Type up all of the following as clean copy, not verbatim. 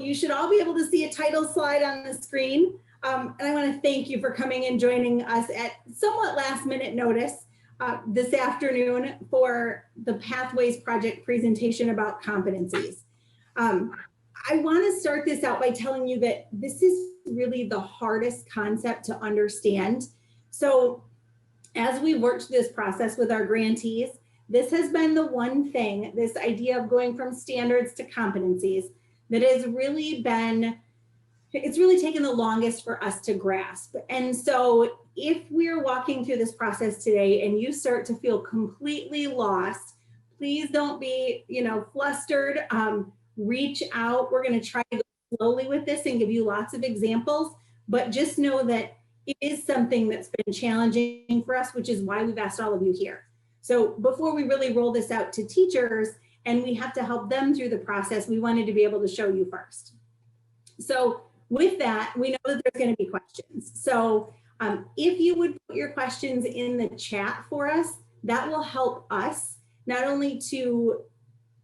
you should all be able to see a title slide on the screen. And I want to thank you for coming and joining us at somewhat last minute notice this afternoon for the Pathways Project presentation about competencies. I want to start this out by telling you that this is really the hardest concept to understand. So as we worked this process with our grantees, this has been the one thing, this idea of going from standards to competencies, that has really been, it's really taken the longest for us to grasp. And so if we're walking through this process today and you start to feel completely lost, please don't be, flustered. Reach out. We're going to try to go slowly with this and give you lots of examples, but just know that it is something that's been challenging for us, which is why we've asked all of you here. So before we really roll this out to teachers and we have to help them through the process, we wanted to be able to show you first. So with that, we know that there's going to be questions. So if you would put your questions in the chat for us, that will help us not only to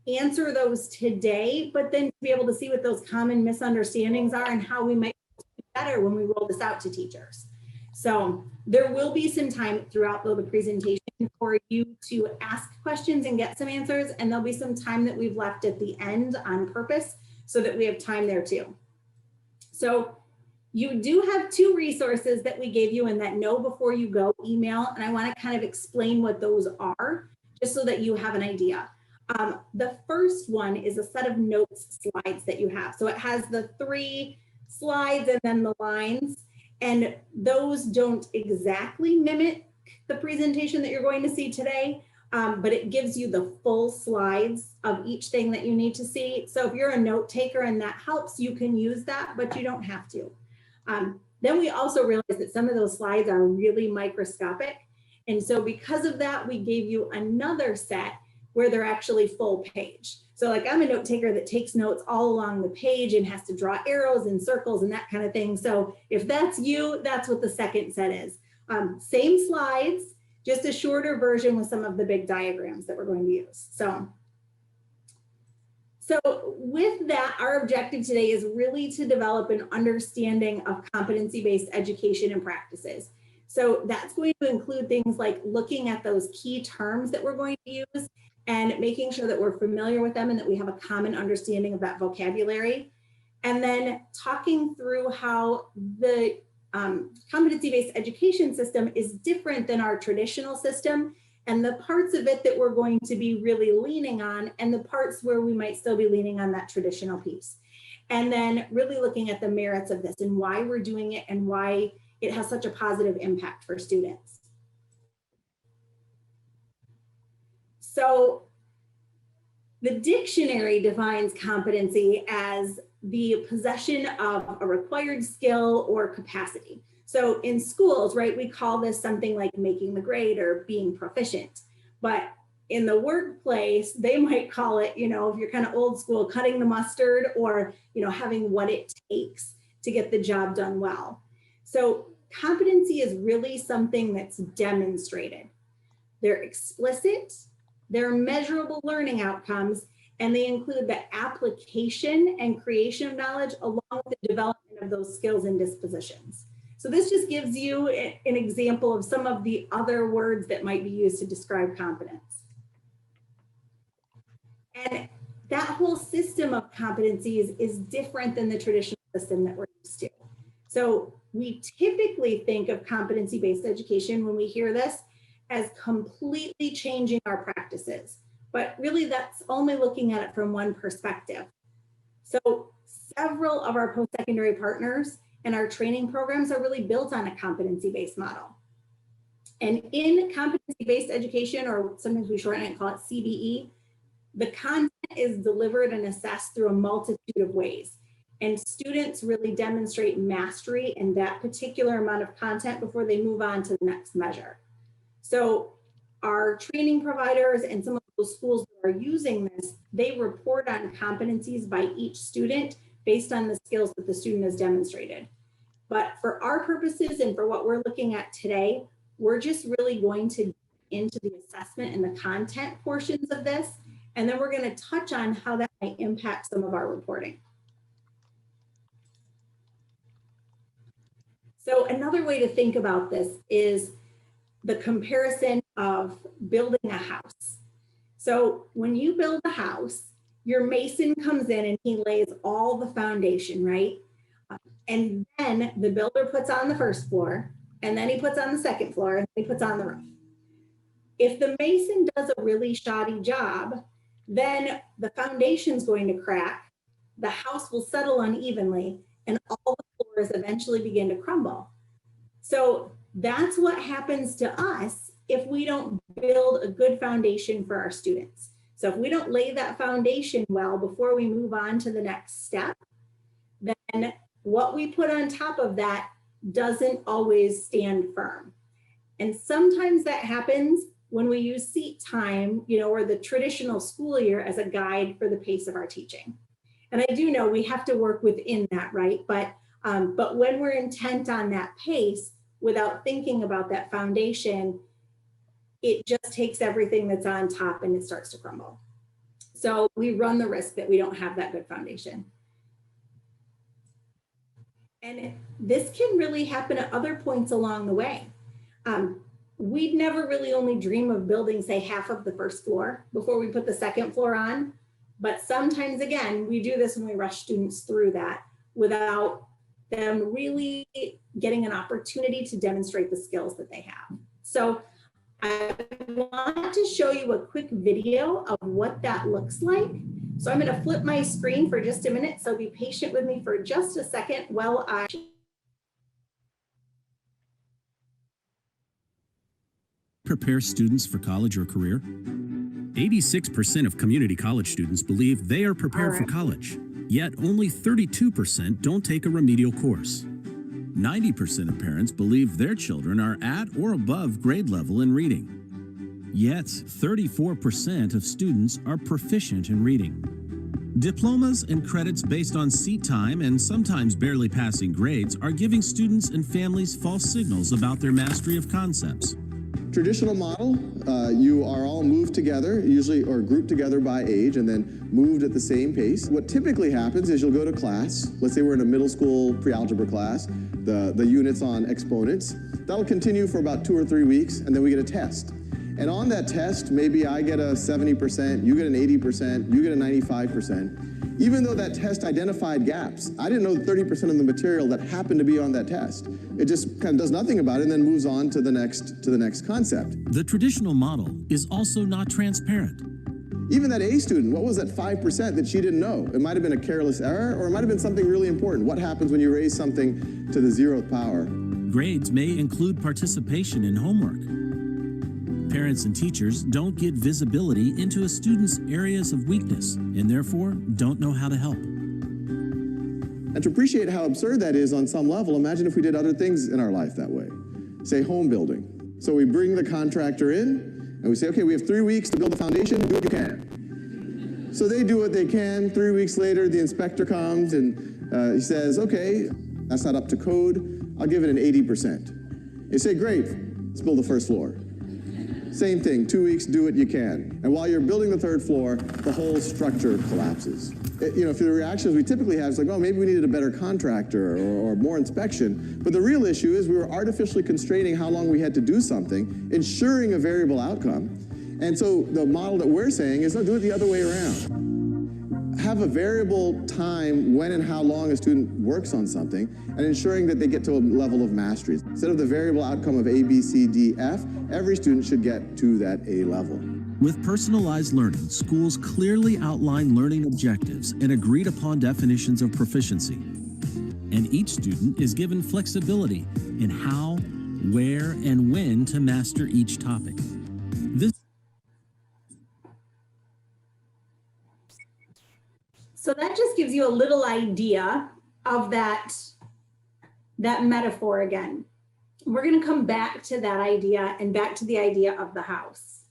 answer those today, but then to be able to see what those common misunderstandings are and how we might do better when we roll this out to teachers. So there will be some time throughout the presentation for you to ask questions and get some answers, and there'll be some time that we've left at the end on purpose so that we have time there too. So you do have two resources that we gave you in that know before you go email, and I want to kind of explain what those are just so that you have an idea. The first one is a set of notes slides that you have. So it has the 3 slides and then the lines, and those don't exactly mimic the presentation that you're going to see today, but it gives you the full slides of each thing that you need to see. So if you're a note taker and that helps, you can use that, but you don't have to. Then we also realized that some of those slides are really microscopic. And so because of that, we gave you another set where they're actually full page. So like I'm a note taker that takes notes all along the page and has to draw arrows and circles and that kind of thing. So if that's you, that's what the second set is. Same slides, just a shorter version with some of the big diagrams that we're going to use. So with that, our objective today is really to develop an understanding of competency-based education and practices. So that's going to include things like looking at those key terms that we're going to use and making sure that we're familiar with them and that we have a common understanding of that vocabulary. And then talking through how the competency-based education system is different than our traditional system, and the parts of it that we're going to be really leaning on and the parts where we might still be leaning on that traditional piece. And then really looking at the merits of this and why we're doing it and why it has such a positive impact for students. So the dictionary defines competency as the possession of a required skill or capacity. So in schools, right, we call this something like making the grade or being proficient. But in the workplace, they might call it, if you're kind of old school, cutting the mustard, or, having what it takes to get the job done well. So competency is really something that's demonstrated. They're explicit, they're measurable learning outcomes, and they include the application and creation of knowledge along with the development of those skills and dispositions. So this just gives you an example of some of the other words that might be used to describe competence. And that whole system of competencies is different than the traditional system that we're used to. So we typically think of competency-based education when we hear this as completely changing our practices, but really that's only looking at it from one perspective. So several of our post-secondary partners and our training programs are really built on a competency-based model. And in competency-based education, or sometimes we shorten it and call it CBE, the content is delivered and assessed through a multitude of ways. And students really demonstrate mastery in that particular amount of content before they move on to the next measure. So our training providers and some of those schools that are using this, they report on competencies by each student based on the skills that the student has demonstrated. But for our purposes and for what we're looking at today, we're just really going to get into the assessment and the content portions of this. And then we're going to touch on how that might impact some of our reporting. So another way to think about this is the comparison of building a house. So when you build a house, your mason comes in and he lays all the foundation, right? And then the builder puts on the first floor, and then he puts on the second floor, and he puts on the roof. If the mason does a really shoddy job, then the foundation's going to crack, the house will settle unevenly, and all the floors eventually begin to crumble. So that's what happens to us if we don't build a good foundation for our students. So if we don't lay that foundation well before we move on to the next step, then what we put on top of that doesn't always stand firm. And sometimes that happens when we use seat time, or the traditional school year as a guide for the pace of our teaching. And I do know we have to work within that, right? But when we're intent on that pace without thinking about that foundation, it just takes everything that's on top and it starts to crumble. So we run the risk that we don't have that good foundation. And this can really happen at other points along the way. We'd never really only dream of building, say, half of the first floor before we put the second floor on. But sometimes, again, we do this when we rush students through that without them really getting an opportunity to demonstrate the skills that they have. So I want to show you a quick video of what that looks like. So I'm going to flip my screen for just a minute. So be patient with me for just a second while I prepare students for college or career? 86% of community college students believe they are prepared for college, yet only 32% don't take a remedial course. 90% of parents believe their children are at or above grade level in reading, yet 34% of students are proficient in reading. Diplomas and credits based on seat time and sometimes barely passing grades are giving students and families false signals about their mastery of concepts. Traditional model, you are all moved together, usually, or grouped together by age, and then moved at the same pace. What typically happens is you'll go to class. Let's say we're in a middle school pre-algebra class, the units on exponents. That'll continue for about 2 or 3 weeks, and then we get a test. And on that test, maybe I get a 70%, you get an 80%, you get a 95%. Even though that test identified gaps, I didn't know 30% of the material that happened to be on that test. It just kind of does nothing about it and then moves on to the next concept. The traditional model is also not transparent. Even that A student, what was that 5% that she didn't know? It might have been a careless error, or it might have been something really important. What happens when you raise something to the 0th power? Grades may include participation in homework. Parents and teachers don't get visibility into a student's areas of weakness and therefore don't know how to help. And to appreciate how absurd that is on some level, imagine if we did other things in our life that way. Say home building. So we bring the contractor in and we say, okay, we have 3 weeks to build the foundation, do what you can. So they do what they can. 3 weeks later, the inspector comes and he says, okay, that's not up to code. I'll give it an 80%. You say, great, let's build the first floor. Same thing, 2 weeks, do what you can. And while you're building the 3rd floor, the whole structure collapses. If the reactions we typically have is like, oh, maybe we needed a better contractor or more inspection. But the real issue is we were artificially constraining how long we had to do something, ensuring a variable outcome. And so the model that we're saying is, no, do it the other way around. Have a variable time when and how long a student works on something and ensuring that they get to a level of mastery. Instead of the variable outcome of A, B, C, D, F, every student should get to that A level. With personalized learning, schools clearly outline learning objectives and agreed upon definitions of proficiency. And each student is given flexibility in how, where, and when to master each topic. So that just gives you a little idea of that metaphor again. We're going to come back to that idea and back to the idea of the house.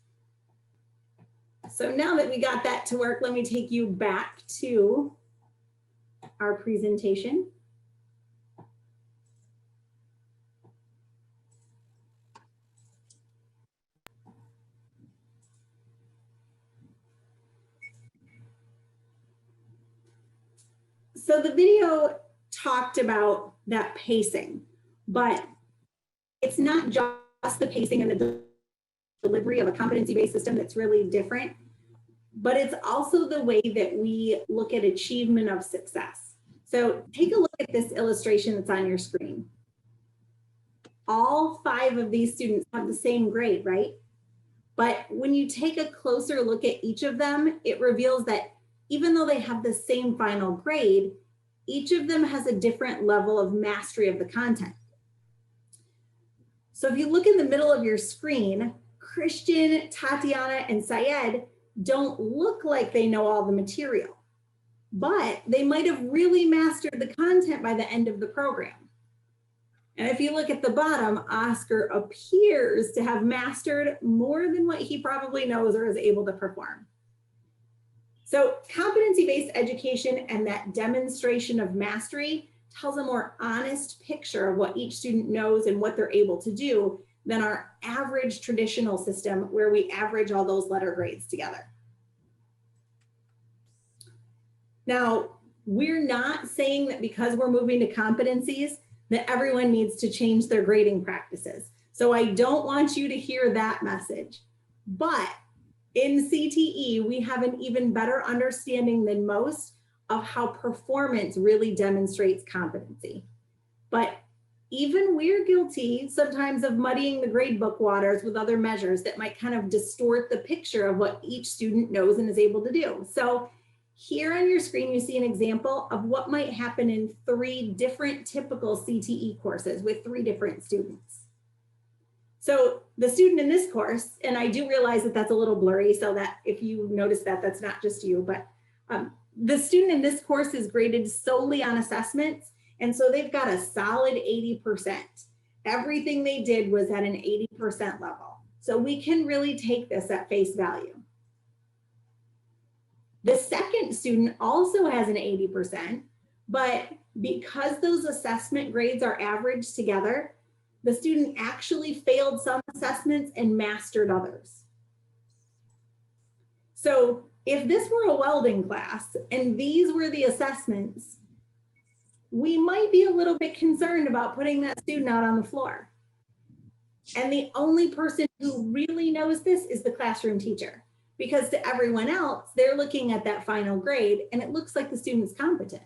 So now that we got that to work, let me take you back to our presentation. So the video talked about that pacing, But it's not just the pacing and the delivery of a competency-based system that's really different, but it's also the way that we look at achievement of success. So take a look at this illustration that's on your screen. All 5 of these students have the same grade, right? But when you take a closer look at each of them, it reveals that even though they have the same final grade, each of them has a different level of mastery of the content. So if you look in the middle of your screen, Christian, Tatiana, and Syed don't look like they know all the material, but they might have really mastered the content by the end of the program. And if you look at the bottom, Oscar appears to have mastered more than what he probably knows or is able to perform. So competency-based education and that demonstration of mastery tells a more honest picture of what each student knows and what they're able to do than our average traditional system where we average all those letter grades together. Now, we're not saying that because we're moving to competencies that everyone needs to change their grading practices. So I don't want you to hear that message. But in CTE, we have an even better understanding than most of how performance really demonstrates competency. But even we're guilty sometimes of muddying the gradebook waters with other measures that might kind of distort the picture of what each student knows and is able to do. So here on your screen, you see an example of what might happen in 3 different typical CTE courses with 3 different students. So the student in this course, and I do realize that that's a little blurry, so that if you notice that, that's not just you, but the student in this course is graded solely on assessments. And so they've got a solid 80%. Everything they did was at an 80% level. So we can really take this at face value. The second student also has an 80%, but because those assessment grades are averaged together, the student actually failed some assessments and mastered others. So if this were a welding class and these were the assessments, we might be a little bit concerned about putting that student out on the floor. And the only person who really knows this is the classroom teacher, because to everyone else, they're looking at that final grade and it looks like the student's competent.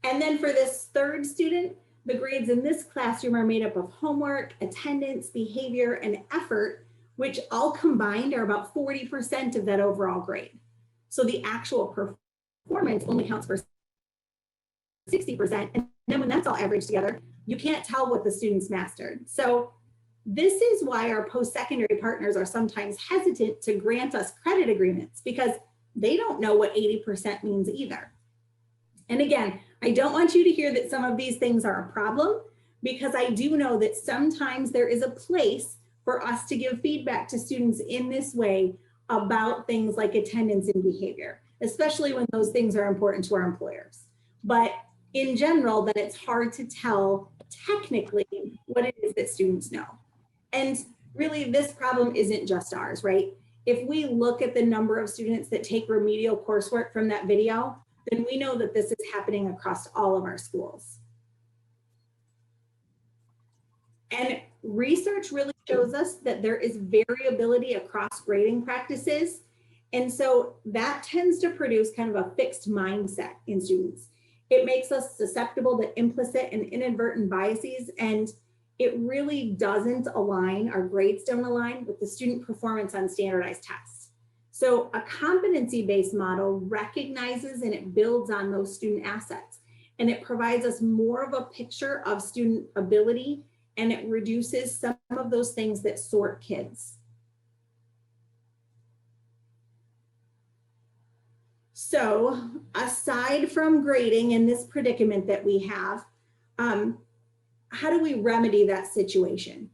And then for this third student, the grades in this classroom are made up of homework, attendance, behavior, and effort, which all combined are about 40% of that overall grade. So the actual performance only counts for 60%. And then when that's all averaged together, you can't tell what the students mastered. So this is why our post-secondary partners are sometimes hesitant to grant us credit agreements, because they don't know what 80% means either. And again, I don't want you to hear that some of these things are a problem, because I do know that sometimes there is a place for us to give feedback to students in this way about things like attendance and behavior, especially when those things are important to our employers. But in general, that it's hard to tell technically what it is that students know. And really, this problem isn't just ours, right? If we look at the number of students that take remedial coursework from that video, then we know that this is happening across all of our schools. And research really shows us that there is variability across grading practices. And so that tends to produce kind of a fixed mindset in students. It makes us susceptible to implicit and inadvertent biases, and it really doesn't align, our grades don't align with the student performance on standardized tests. So a competency-based model recognizes and it builds on those student assets, and it provides us more of a picture of student ability, and it reduces some of those things that sort kids. So aside from grading in this predicament that we have, how do we remedy that situation?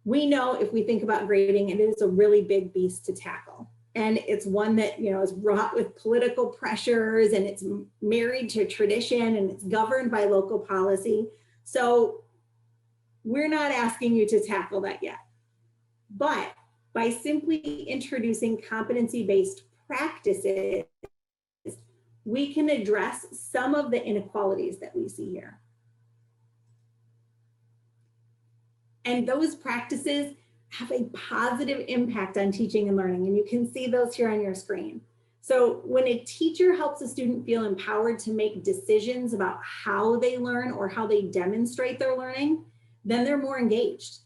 We know if we think about grading, it is a really big beast to tackle. And it's one that, you know, is wrought with political pressures, and it's married to tradition, and it's governed by local policy. So we're not asking you to tackle that yet. But by simply introducing competency-based practices, we can address some of the inequalities that we see here. And those practices have a positive impact on teaching and learning, and you can see those here on your screen. So when a teacher helps a student feel empowered to make decisions about how they learn or how they demonstrate their learning, then they're more engaged.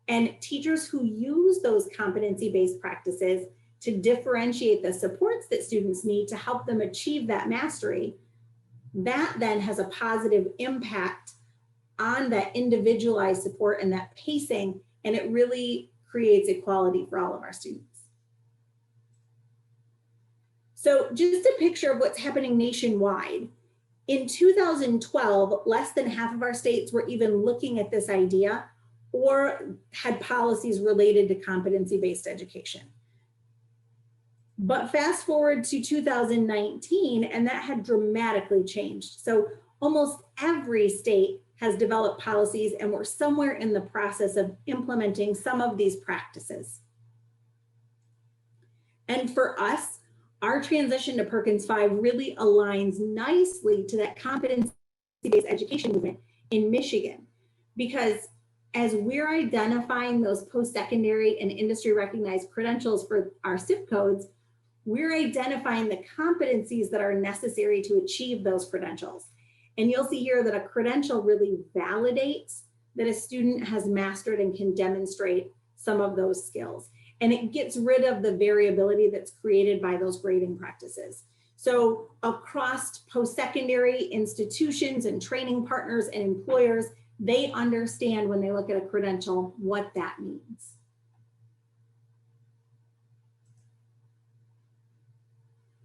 And teachers who use those competency-based practices to differentiate the supports that students need to help them achieve that mastery, that then has a positive impact on that individualized support and that pacing, and it really creates equality for all of our students. So just a picture of what's happening nationwide. In 2012, less than half of our states were even looking at this idea or had policies related to competency-based education. But fast forward to 2019, and that had dramatically changed. So almost every state has developed policies, and we're somewhere in the process of implementing some of these practices. And for us, our transition to Perkins 5 really aligns nicely to that competency-based education movement in Michigan, because as we're identifying those post-secondary and industry recognized credentials for our SIP codes, we're identifying the competencies that are necessary to achieve those credentials. And you'll see here that a credential really validates that a student has mastered and can demonstrate some of those skills. And it gets rid of the variability that's created by those grading practices. So across post-secondary institutions and training partners and employers, they understand when they look at a credential what that means.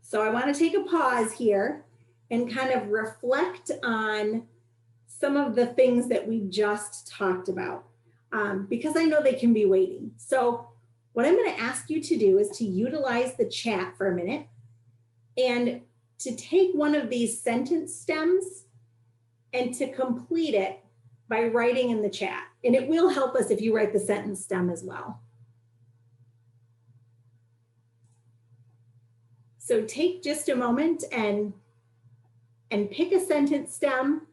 So I want to take a pause here and kind of reflect on some of the things that we just talked about, because I know they can be weighty. So what I'm going to ask you to do is to utilize the chat for a minute and to take one of these sentence stems and to complete it by writing in the chat. And it will help us if you write the sentence stem as well. So take just a moment and pick a sentence stem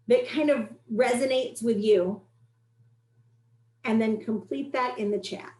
that kind of resonates with you, and then complete that in the chat.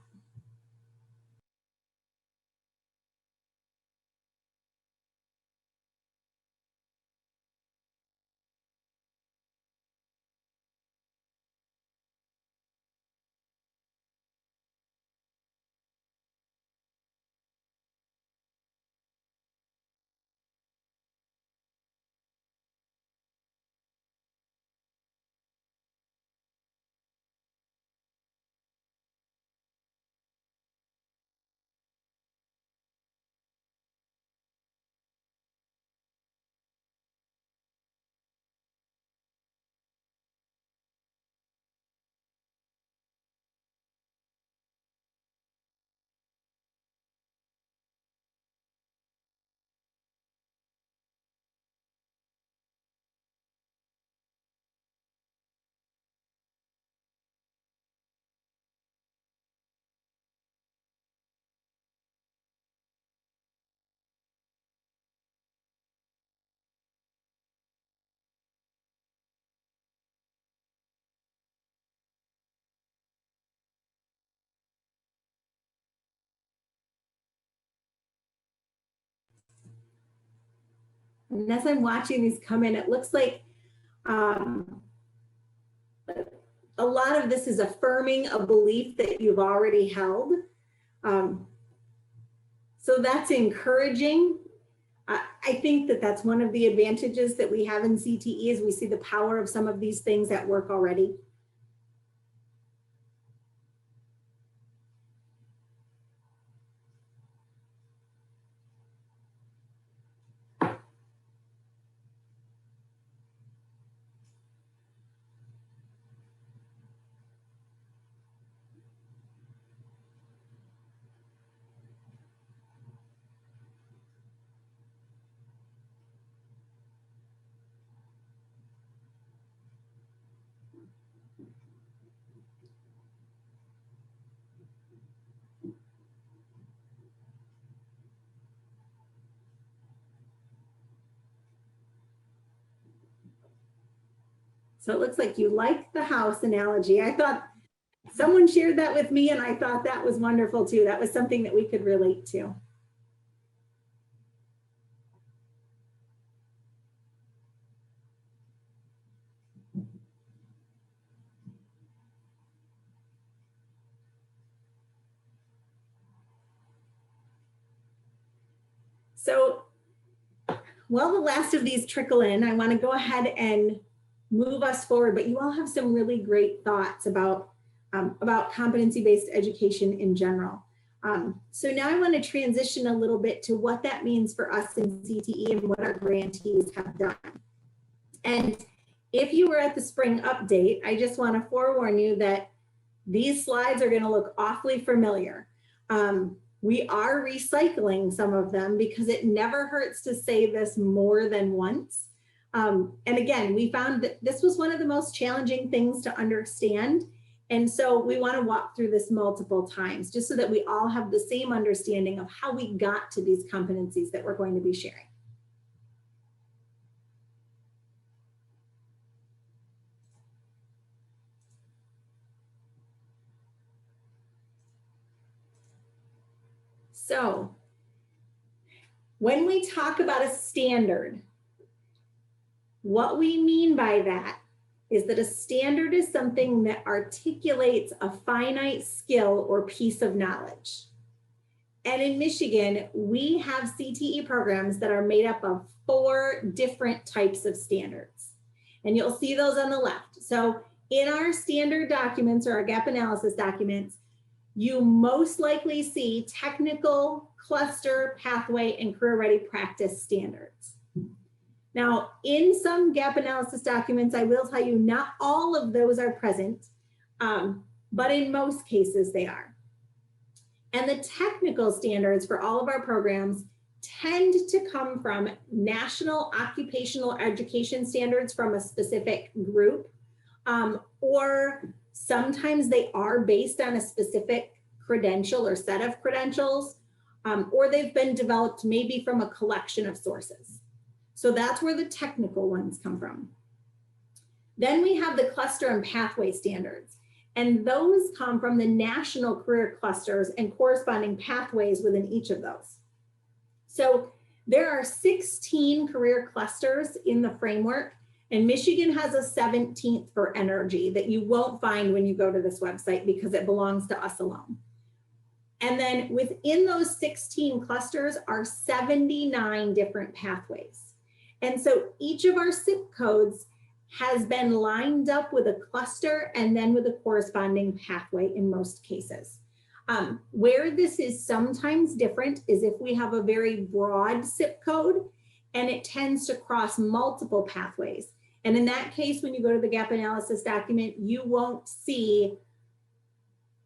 And as I'm watching these come in, it looks like a lot of this is affirming a belief that you've already held. So that's encouraging. I think that that's one of the advantages that we have in CTE is we see the power of some of these things at work already. So it looks like you like the house analogy. I thought someone shared that with me and I thought that was wonderful too. That was something that we could relate to. So while the last of these trickle in, I want to go ahead and move us forward, but you all have some really great thoughts about competency-based education in general. So now I want to transition a little bit to what that means for us in CTE and what our grantees have done. And if you were at the spring update, I just want to forewarn you that these slides are going to look awfully familiar. We are recycling some of them because it never hurts to say this more than once. And again, we found that this was one of the most challenging things to understand. And so we want to walk through this multiple times just so that we all have the same understanding of how we got to these competencies that we're going to be sharing. So when we talk about a standard, what we mean by that is that a standard is something that articulates a finite skill or piece of knowledge. And in Michigan, we have CTE programs that are made up of 4 different types of standards. And you'll see those on the left. So in our standard documents or our gap analysis documents, you most likely see technical, cluster, pathway, and career ready practice standards. Now, in some gap analysis documents, I will tell you not all of those are present, but in most cases they are. And the technical standards for all of our programs tend to come from national occupational education standards from a specific group, or sometimes they are based on a specific credential or set of credentials, or they've been developed maybe from a collection of sources. So that's where the technical ones come from. Then we have the cluster and pathway standards, and those come from the national career clusters and corresponding pathways within each of those. So there are 16 career clusters in the framework, and Michigan has a 17th for energy that you won't find when you go to this website because it belongs to us alone. And then within those 16 clusters are 79 different pathways. And so each of our zip codes has been lined up with a cluster and then with a corresponding pathway in most cases. Where this is sometimes different is if we have a very broad zip code and it tends to cross multiple pathways. And in that case, when you go to the gap analysis document, you won't see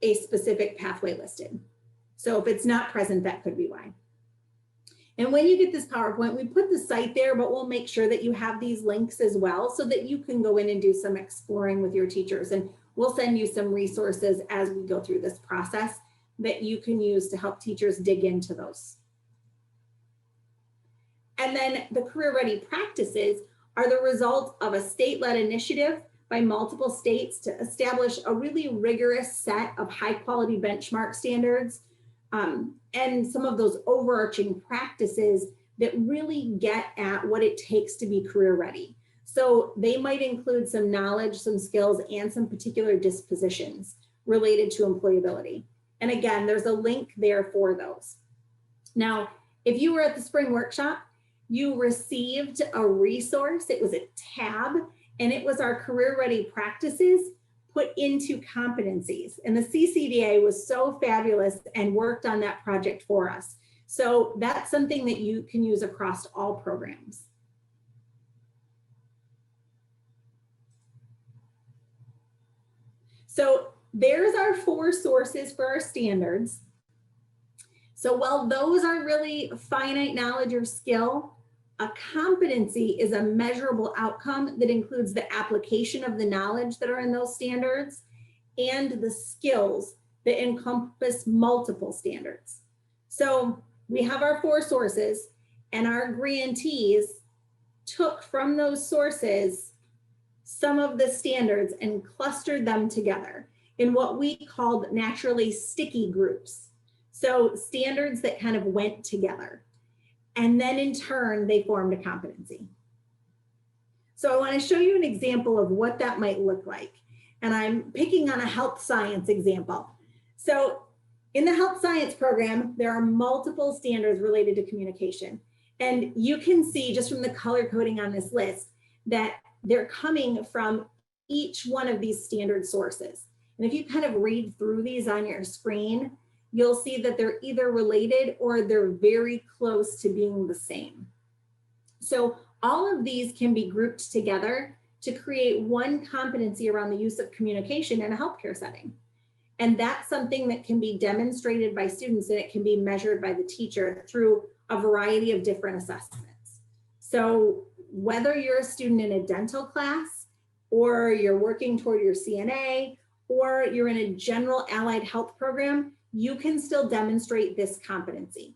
a specific pathway listed. So if it's not present, that could be why. And when you get this PowerPoint, we put the site there, but we'll make sure that you have these links as well so that you can go in and do some exploring with your teachers. And we'll send you some resources as we go through this process that you can use to help teachers dig into those. And then the career ready practices are the result of a state-led initiative by multiple states to establish a really rigorous set of high quality benchmark standards and some of those overarching practices that really get at what it takes to be career ready. So they might include some knowledge, some skills, and some particular dispositions related to employability. And again, there's a link there for those. Now, if you were at the spring workshop, you received a resource. It was a tab, and it was our career ready practices put into competencies. And the CCDA was so fabulous and worked on that project for us. So that's something that you can use across all programs. So there's our 4 sources for our standards. So while those are really finite knowledge or skill, a competency is a measurable outcome that includes the application of the knowledge that are in those standards and the skills that encompass multiple standards. So we have our 4 sources, and our grantees took from those sources some of the standards and clustered them together in what we called naturally sticky groups. So standards that kind of went together. And then in turn, they formed a competency. So I want to show you an example of what that might look like. And I'm picking on a health science example. So in the health science program, there are multiple standards related to communication. And you can see just from the color coding on this list that they're coming from each one of these standard sources. And if you kind of read through these on your screen, you'll see that they're either related or they're very close to being the same. So all of these can be grouped together to create one competency around the use of communication in a healthcare setting. And that's something that can be demonstrated by students, and it can be measured by the teacher through a variety of different assessments. So whether you're a student in a dental class, or you're working toward your CNA, or you're in a general allied health program, you can still demonstrate this competency.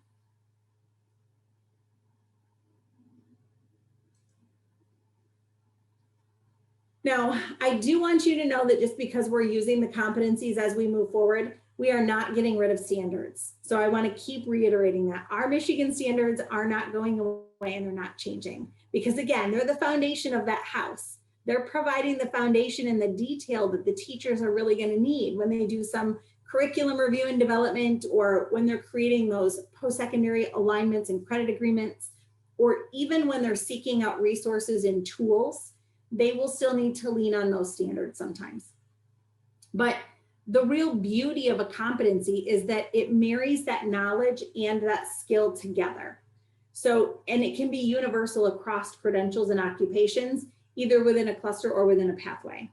Now, I do want you to know that just because we're using the competencies as we move forward, we are not getting rid of standards. So I want to keep reiterating that our Michigan standards are not going away and they're not changing, because again, they're the foundation of that house. They're providing the foundation and the detail that the teachers are really going to need when they do some curriculum review and development, or when they're creating those post-secondary alignments and credit agreements, or even when they're seeking out resources and tools. They will still need to lean on those standards sometimes. But the real beauty of a competency is that it marries that knowledge and that skill together. So, and it can be universal across credentials and occupations, either within a cluster or within a pathway.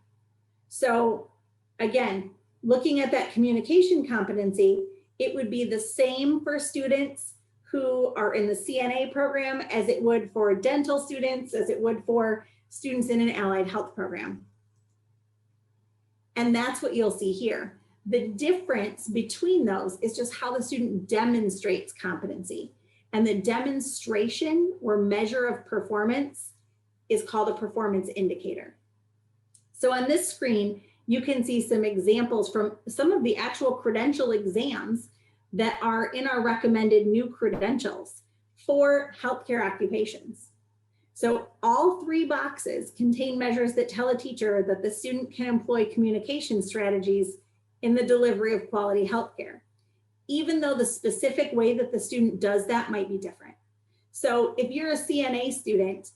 So again, looking at that communication competency, it would be the same for students who are in the CNA program as it would for dental students, as it would for students in an allied health program. And that's what you'll see here. The difference between those is just how the student demonstrates competency. And the demonstration or measure of performance is called a performance indicator. So on this screen, you can see some examples from some of the actual credential exams that are in our recommended new credentials for healthcare occupations. So all three boxes contain measures that tell a teacher that the student can employ communication strategies in the delivery of quality healthcare, even though the specific way that the student does that might be different. So if you're a CNA student,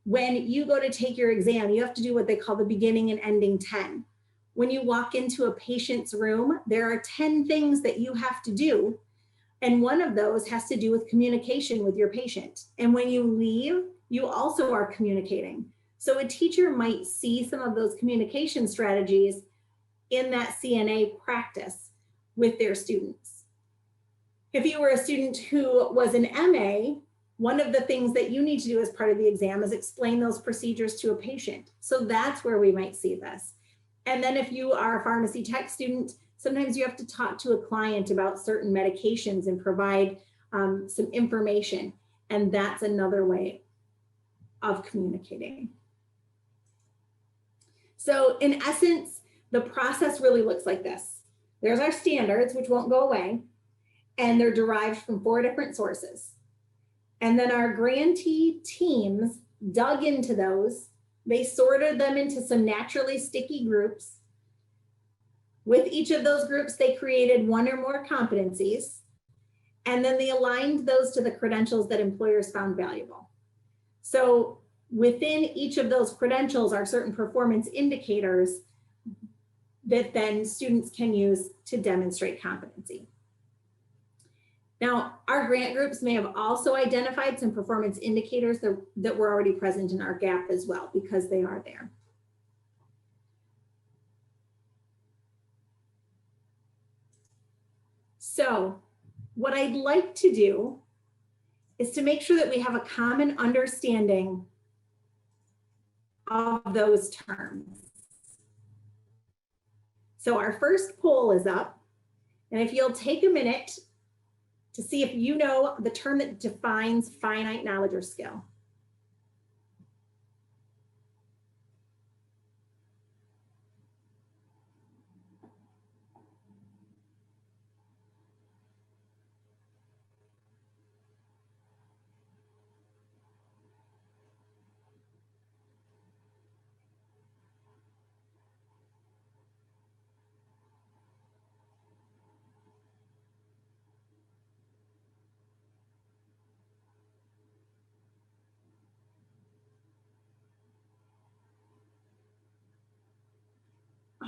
when you go to take your exam, you have to do what they call the beginning and ending 10. When you walk into a patient's room, there are 10 things that you have to do. And one of those has to do with communication with your patient. And when you leave, you also are communicating. So a teacher might see some of those communication strategies in that CNA practice with their students. If you were a student who was an MA, one of the things that you need to do as part of the exam is explain those procedures to a patient. So that's where we might see this. And then if you are a pharmacy tech student, sometimes you have to talk to a client about certain medications and provide some information. And that's another way of communicating. So in essence, the process really looks like this. There's our standards, which won't go away, and they're derived from 4 different sources. And then our grantee teams dug into those. They sorted them into some naturally sticky groups. With each of those groups, they created 1 or more competencies, and then they aligned those to the credentials that employers found valuable. So within each of those credentials are certain performance indicators that then students can use to demonstrate competency. Now, our grant groups may have also identified some performance indicators that were already present in our gap as well, because they are there. So what I'd like to do is to make sure that we have a common understanding of those terms. So our first poll is up, and if you'll take a minute to see if you know the term that defines finite knowledge or skill.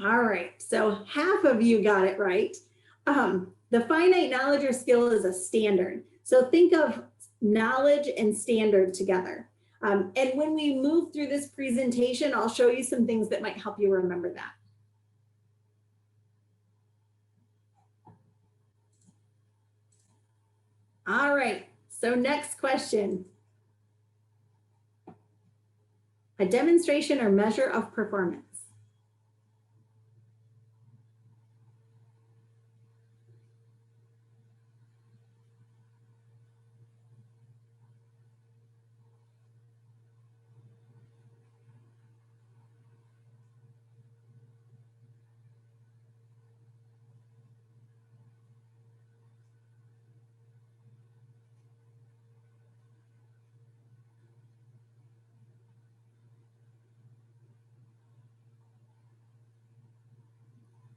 All right, so half of you got it right. The finite knowledge or skill is a standard. So think of knowledge and standard together. And when we move through this presentation, I'll show you some things that might help you remember that. All right, so next question. A demonstration or measure of performance.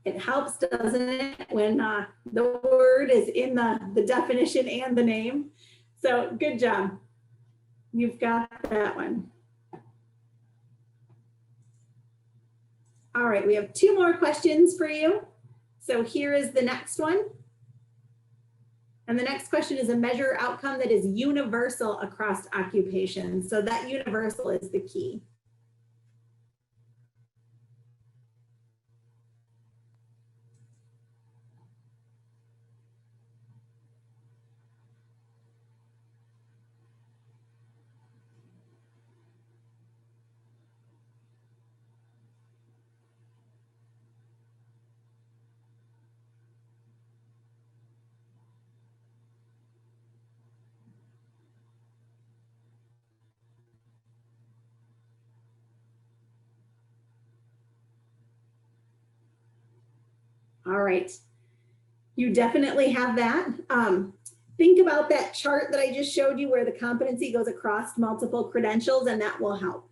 It helps, doesn't it, when the word is in the definition and the name. So good job. You've got that one. All right, we have 2 more questions for you. So here is the next one. And the next question is a measure outcome that is universal across occupations. So that universal is the key. All right, you definitely have that. Think about that chart that I just showed you where the competency goes across multiple credentials, and that will help.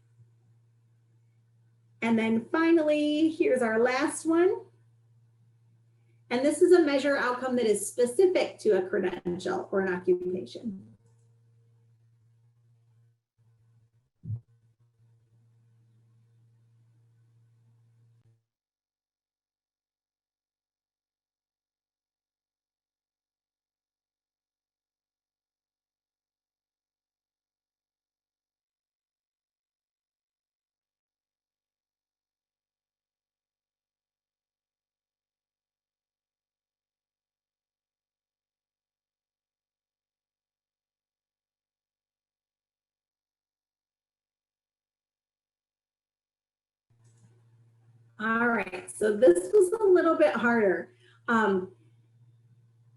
And then finally, here's our last one. And this is a measure outcome that is specific to a credential or an occupation. All right, so this was a little bit harder. The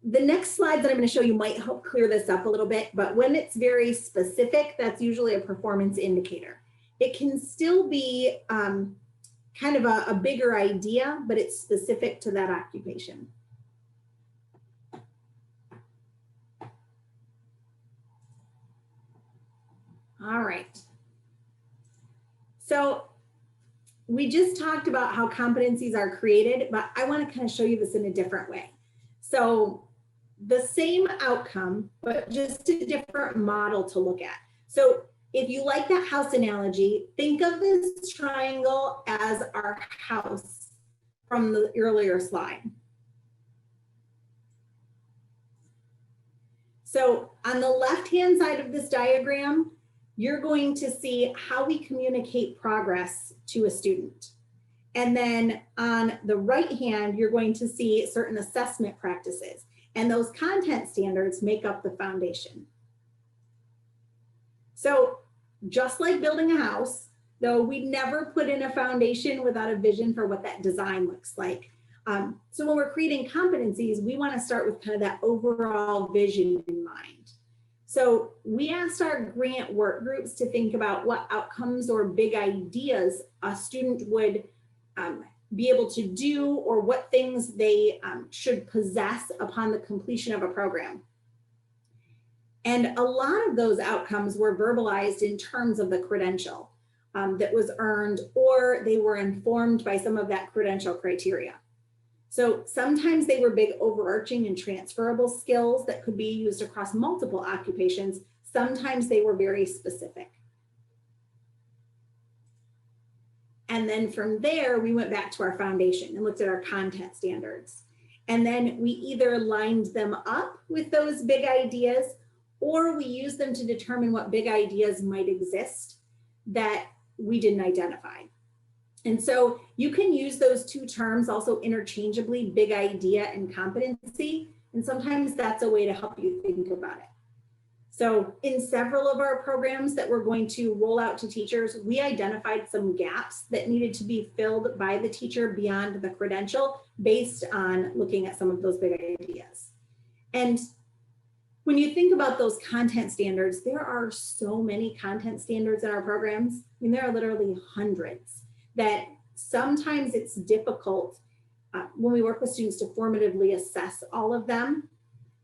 next slides that I'm going to show you might help clear this up a little bit, but when it's very specific, that's usually a performance indicator. It can still be kind of a bigger idea, but it's specific to that occupation. All right. So we just talked about how competencies are created, but I want to kind of show you this in a different way. So the same outcome, but just a different model to look at. So if you like that house analogy, think of this triangle as our house from the earlier slide. So on the left-hand side of this diagram, you're going to see how we communicate progress to a student. And then on the right hand, you're going to see certain assessment practices. And those content standards make up the foundation. So just like building a house, though we never put in a foundation without a vision for what that design looks like. So when we're creating competencies, we want to start with kind of that overall vision in mind. So we asked our grant work groups to think about what outcomes or big ideas a student would be able to do, or what things they should possess upon the completion of a program. And a lot of those outcomes were verbalized in terms of the credential that was earned, or they were informed by some of that credential criteria. So sometimes they were big overarching and transferable skills that could be used across multiple occupations. Sometimes they were very specific. And then from there, we went back to our foundation and looked at our content standards. And then we either lined them up with those big ideas, or we used them to determine what big ideas might exist that we didn't identify. And so you can use those two terms also interchangeably, big idea and competency. And sometimes that's a way to help you think about it. So in several of our programs that we're going to roll out to teachers, we identified some gaps that needed to be filled by the teacher beyond the credential based on looking at some of those big ideas. And when you think about those content standards, there are so many content standards in our programs. I mean, there are literally hundreds that sometimes it's difficult when we work with students to formatively assess all of them.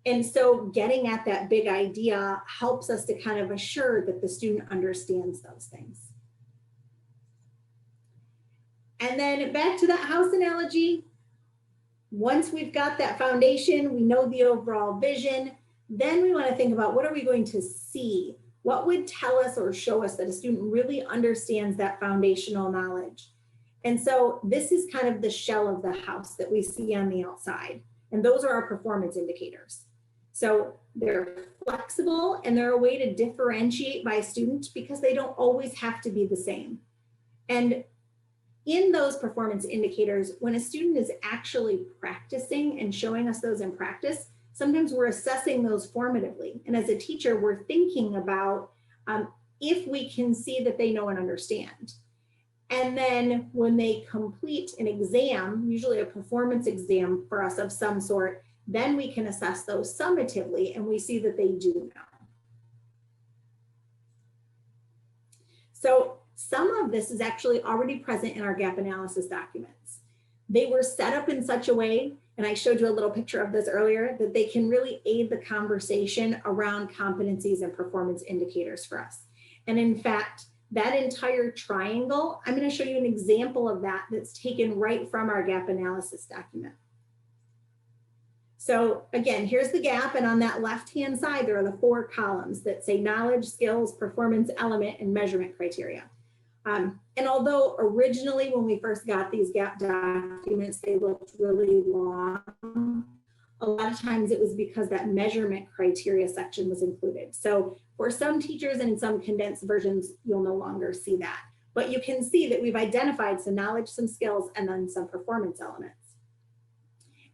And so getting at that big idea helps us to kind of assure that the student understands those things. And then back to that house analogy, once we've got that foundation, we know the overall vision, then we want to think about what are we going to see? What would tell us or show us that a student really understands that foundational knowledge? And so this is kind of the shell of the house that we see on the outside. And those are our performance indicators. So they're flexible and they're a way to differentiate by student because they don't always have to be the same. And in those performance indicators, when a student is actually practicing and showing us those in practice, sometimes we're assessing those formatively. And as a teacher, we're thinking about if we can see that they know and understand. And then when they complete an exam, usually a performance exam for us of some sort, then we can assess those summatively and we see that they do know. So some of this is actually already present in our gap analysis documents. They were set up in such a way, and I showed you a little picture of this earlier, that they can really aid the conversation around competencies and performance indicators for us. And in fact, that entire triangle, I'm going to show you an example of that that's taken right from our gap analysis document. So again, here's the gap, and on that left-hand side, there are the 4 columns that say knowledge, skills, performance element, and measurement criteria. And although originally when we first got these gap documents, they looked really long, a lot of times it was because that measurement criteria section was included. So for some teachers and in some condensed versions, you'll no longer see that. But you can see that we've identified some knowledge, some skills, and then some performance elements.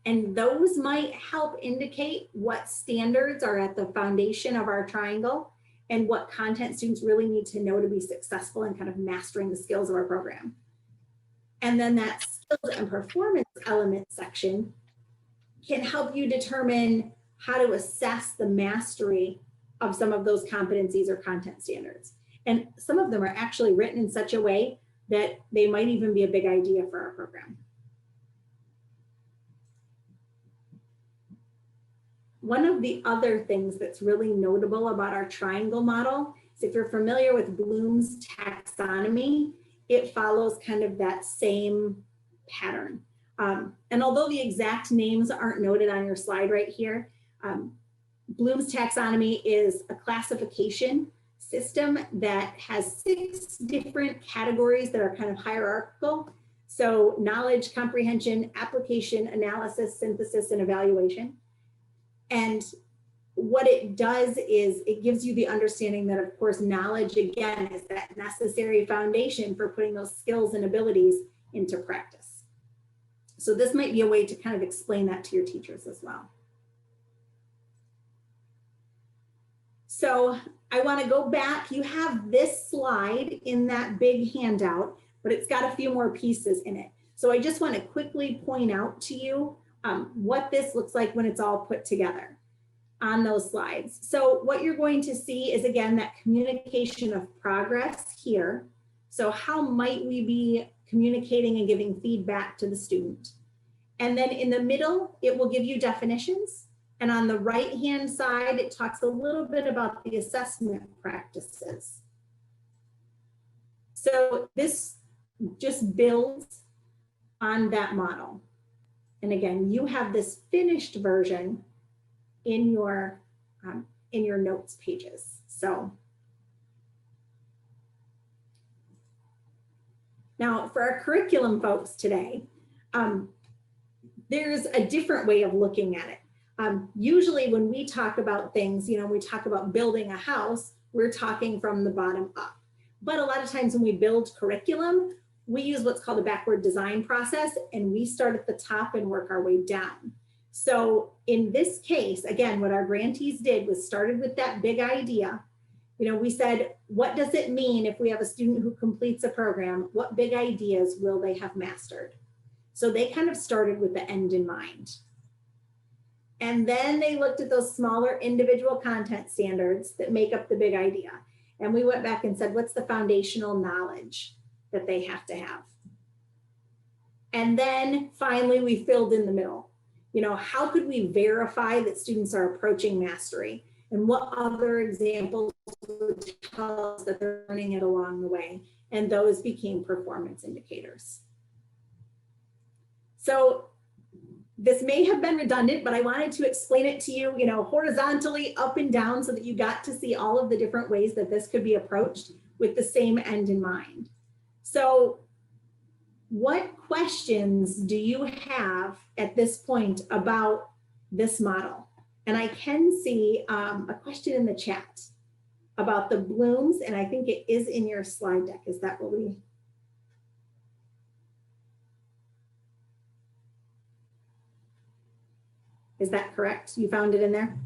And those might help indicate what standards are at the foundation of our triangle and what content students really need to know to be successful in kind of mastering the skills of our program. And then that skills and performance element section can help you determine how to assess the mastery of some of those competencies or content standards. And some of them are actually written in such a way that they might even be a big idea for our program. One of the other things that's really notable about our triangle model is if you're familiar with Bloom's taxonomy, it follows kind of that same pattern. And although the exact names aren't noted on your slide right here, Bloom's taxonomy is a classification system that has 6 different categories that are kind of hierarchical. So knowledge, comprehension, application, analysis, synthesis, and evaluation. And what it does is it gives you the understanding that, of course, knowledge, again, is that necessary foundation for putting those skills and abilities into practice. So this might be a way to kind of explain that to your teachers as well. So I want to go back. You have this slide in that big handout, but it's got a few more pieces in it. So I just want to quickly point out to you what this looks like when it's all put together on those slides. So what you're going to see is, again, that communication of progress here. So how might we be communicating and giving feedback to the student? And then in the middle, it will give you definitions. And on the right-hand side, it talks a little bit about the assessment practices. So this just builds on that model. And again, you have this finished version in your notes pages. So Now, for our curriculum folks today, there's a different way of looking at it. Usually when we talk about things, we talk about building a house, we're talking from the bottom up. But a lot of times when we build curriculum, we use what's called a backward design process, and we start at the top and work our way down. So in this case, again, what our grantees did was started with that big idea. We said, what does it mean if we have a student who completes a program? What big ideas will they have mastered? So they kind of started with the end in mind. And then they looked at those smaller individual content standards that make up the big idea. And we went back and said, what's the foundational knowledge that they have to have? And then finally, we filled in the middle. How could we verify that students are approaching mastery? And what other examples would tell us that they're learning it along the way? And those became performance indicators. So this may have been redundant, but I wanted to explain it to you, horizontally up and down so that you got to see all of the different ways that this could be approached with the same end in mind. So what questions do you have at this point about this model? And I can see a question in the chat about the blooms, and I think it is in your slide deck. Is that what we? Is that correct? You found it in there?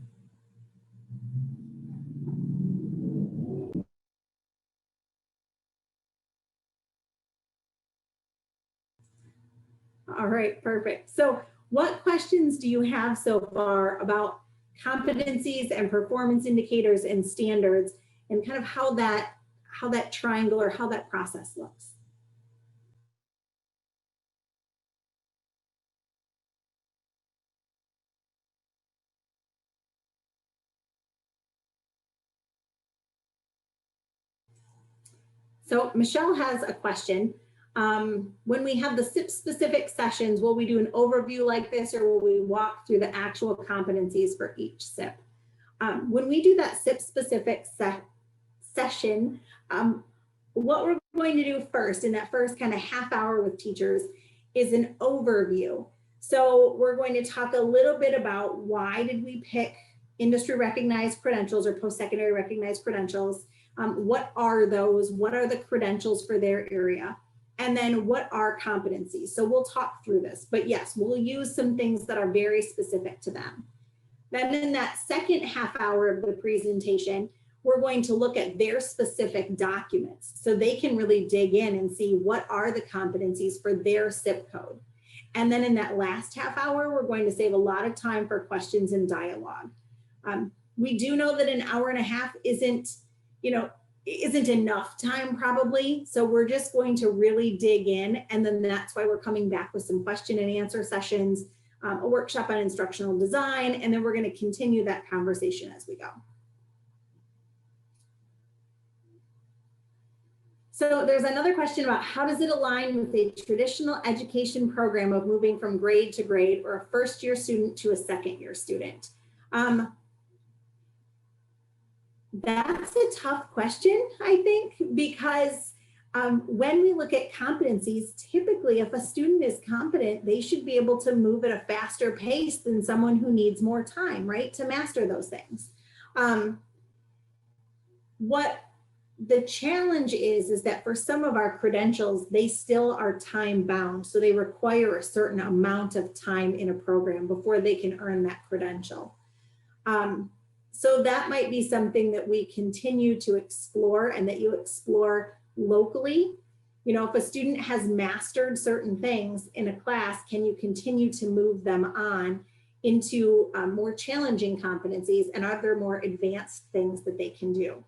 All right, perfect. So what questions do you have so far about competencies and performance indicators and standards, and kind of how that triangle or how that process looks? So Michelle has a question. When we have the SIP specific sessions, will we do an overview like this, or will we walk through the actual competencies for each SIP? When we do that SIP specific session, what we're going to do first in that first kind of half hour with teachers is an overview. So we're going to talk a little bit about why did we pick industry recognized credentials or post-secondary recognized credentials? What are those? What are the credentials for their area? And then what are competencies? So we'll talk through this, but yes, we'll use some things that are very specific to them. Then in that second half hour of the presentation, we're going to look at their specific documents so they can really dig in and see what are the competencies for their SIP code. And then in that last half hour, we're going to save a lot of time for questions and dialogue. We do know that an hour and a half isn't enough time probably. So we're just going to really dig in. And then that's why we're coming back with some question and answer sessions, a workshop on instructional design, and then we're going to continue that conversation as we go. So there's another question about how does it align with a traditional education program of moving from grade to grade, or a first year student to a second year student? That's a tough question, I think, because when we look at competencies, typically if a student is competent, they should be able to move at a faster pace than someone who needs more time, right, to master those things. What the challenge is that for some of our credentials, they still are time bound. So they require a certain amount of time in a program before they can earn that credential. So that might be something that we continue to explore and that you explore locally. If a student has mastered certain things in a class, can you continue to move them on into more challenging competencies, and are there more advanced things that they can do?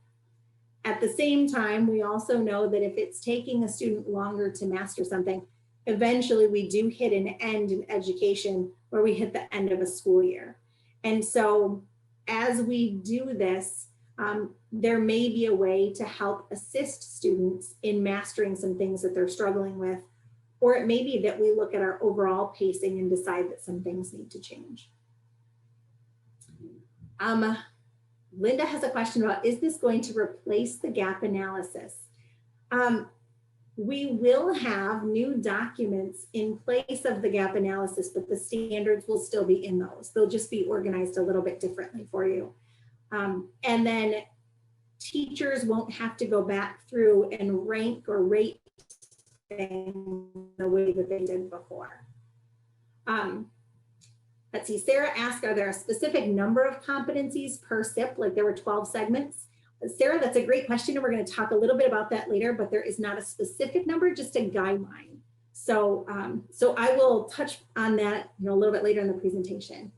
At the same time, we also know that if it's taking a student longer to master something, eventually we do hit an end in education where we hit the end of a school year. And so as we do this, there may be a way to help assist students in mastering some things that they're struggling with, or it may be that we look at our overall pacing and decide that some things need to change. Linda has a question about, is this going to replace the gap analysis? We will have new documents in place of the gap analysis, but the standards will still be in those. They'll just be organized a little bit differently for you. And then teachers won't have to go back through and rank or rate things the way that they did before. Let's see, Sarah asked, are there a specific number of competencies per SIP? Like there were 12 segments. Sarah, that's a great question, and we're going to talk a little bit about that later, but there is not a specific number, just a guideline. So, so I will touch on that, a little bit later in the presentation.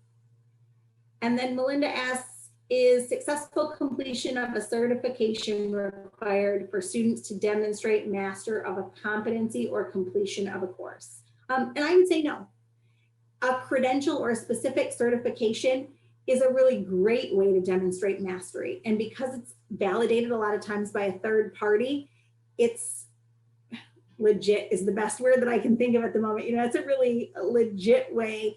And then Melinda asks, is successful completion of a certification required for students to demonstrate master of a competency or completion of a course? And I would say no. A credential or a specific certification is a really great way to demonstrate mastery. And because it's validated a lot of times by a third party, it's legit is the best word that I can think of at the moment. It's a really legit way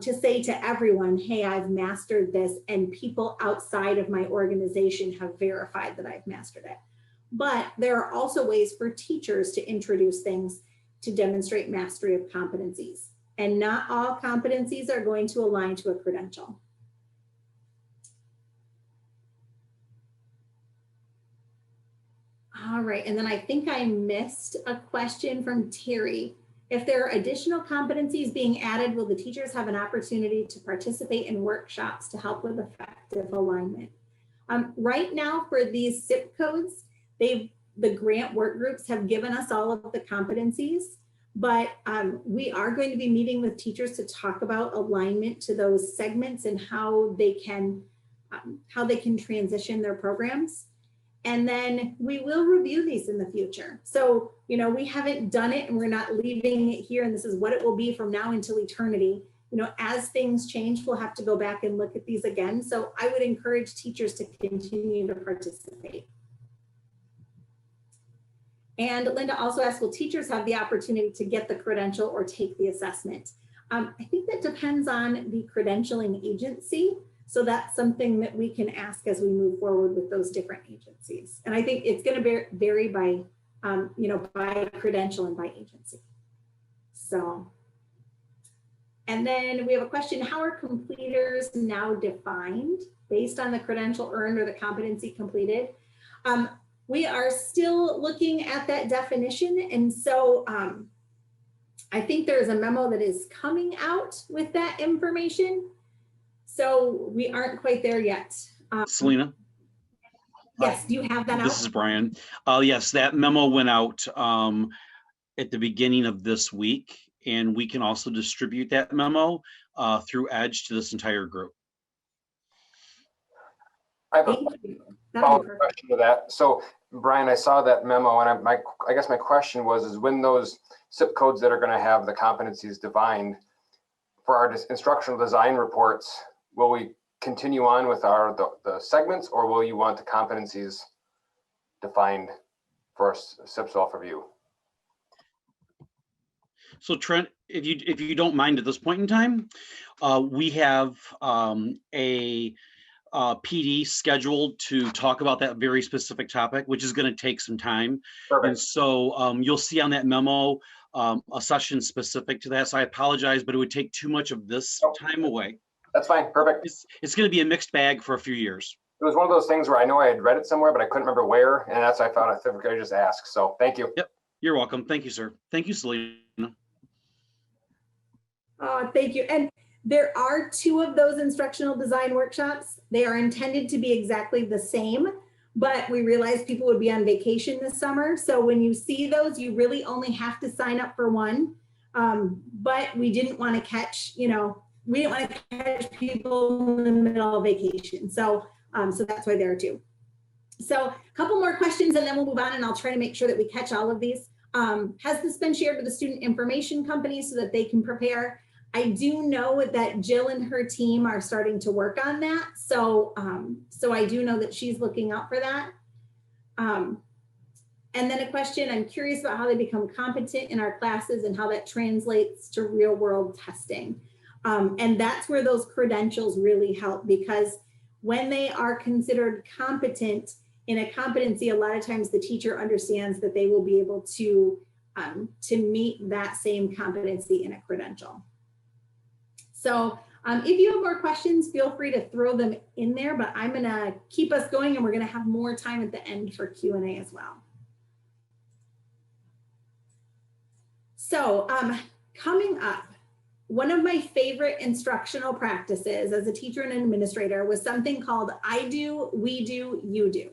to say to everyone, hey, I've mastered this, and people outside of my organization have verified that I've mastered it. But there are also ways for teachers to introduce things to demonstrate mastery of competencies. And not all competencies are going to align to a credential. All right, and then I think I missed a question from Terry. If there are additional competencies being added, will the teachers have an opportunity to participate in workshops to help with effective alignment? Right now for these SIP codes, the grant work groups have given us all of the competencies, but we are going to be meeting with teachers to talk about alignment to those segments and how they can transition their programs. And then we will review these in the future. So, we haven't done it and we're not leaving it here and this is what it will be from now until eternity. As things change, we'll have to go back and look at these again. So I would encourage teachers to continue to participate. And Linda also asked, will teachers have the opportunity to get the credential or take the assessment? I think that depends on the credentialing agency. So that's something that we can ask as we move forward with those different agencies. And I think it's going to vary by, by credential and by agency. So, and then we have a question, how are completers now defined based on the credential earned or the competency completed? We are still looking at that definition. And so I think there's a memo that is coming out with that information. So we aren't quite there yet. Selena? Yes, do you have that out? This is Brian. Yes, that memo went out at the beginning of this week, and we can also distribute that memo through Edge to this entire group. I have a follow-up question to that. So, Brian, I saw that memo, and I guess my question was, when those SIP codes that are going to have the competencies defined for our instructional design reports, will we continue on with the segments, or will you want the competencies defined for SIP self-review? So Trent, if you don't mind at this point in time, we have a PD scheduled to talk about that very specific topic, which is going to take some time. Perfect. And so you'll see on that memo a session specific to that. So I apologize, but it would take too much of this time away. That's fine. Perfect. It's going to be a mixed bag for a few years. It was one of those things where I know I had read it somewhere, but I couldn't remember where, and that's why I found I think I just ask. So thank you. Yep. You're welcome. Thank you, sir. Thank you, Selena. Thank you. And there are 2 of those instructional design workshops. They are intended to be exactly the same, but we realized people would be on vacation this summer. So when you see those, you really only have to sign up for one. But we didn't want to catch, we didn't want to catch people in the middle of vacation. So, so that's why there are 2. So a couple more questions and then we'll move on, and I'll try to make sure that we catch all of these. Has this been shared with the student information company so that they can prepare? I do know that Jill and her team are starting to work on that. So, so I do know that she's looking out for that. And then a question, I'm curious about how they become competent in our classes and how that translates to real world testing. And that's where those credentials really help, because when they are considered competent In a competency, a lot of times the teacher understands that they will be able to meet that same competency in a credential. So if you have more questions, feel free to throw them in there, but I'm gonna keep us going and we're gonna have more time at the end for Q&A as well. So coming up, one of my favorite instructional practices as a teacher and an administrator was something called I do, we do, you do.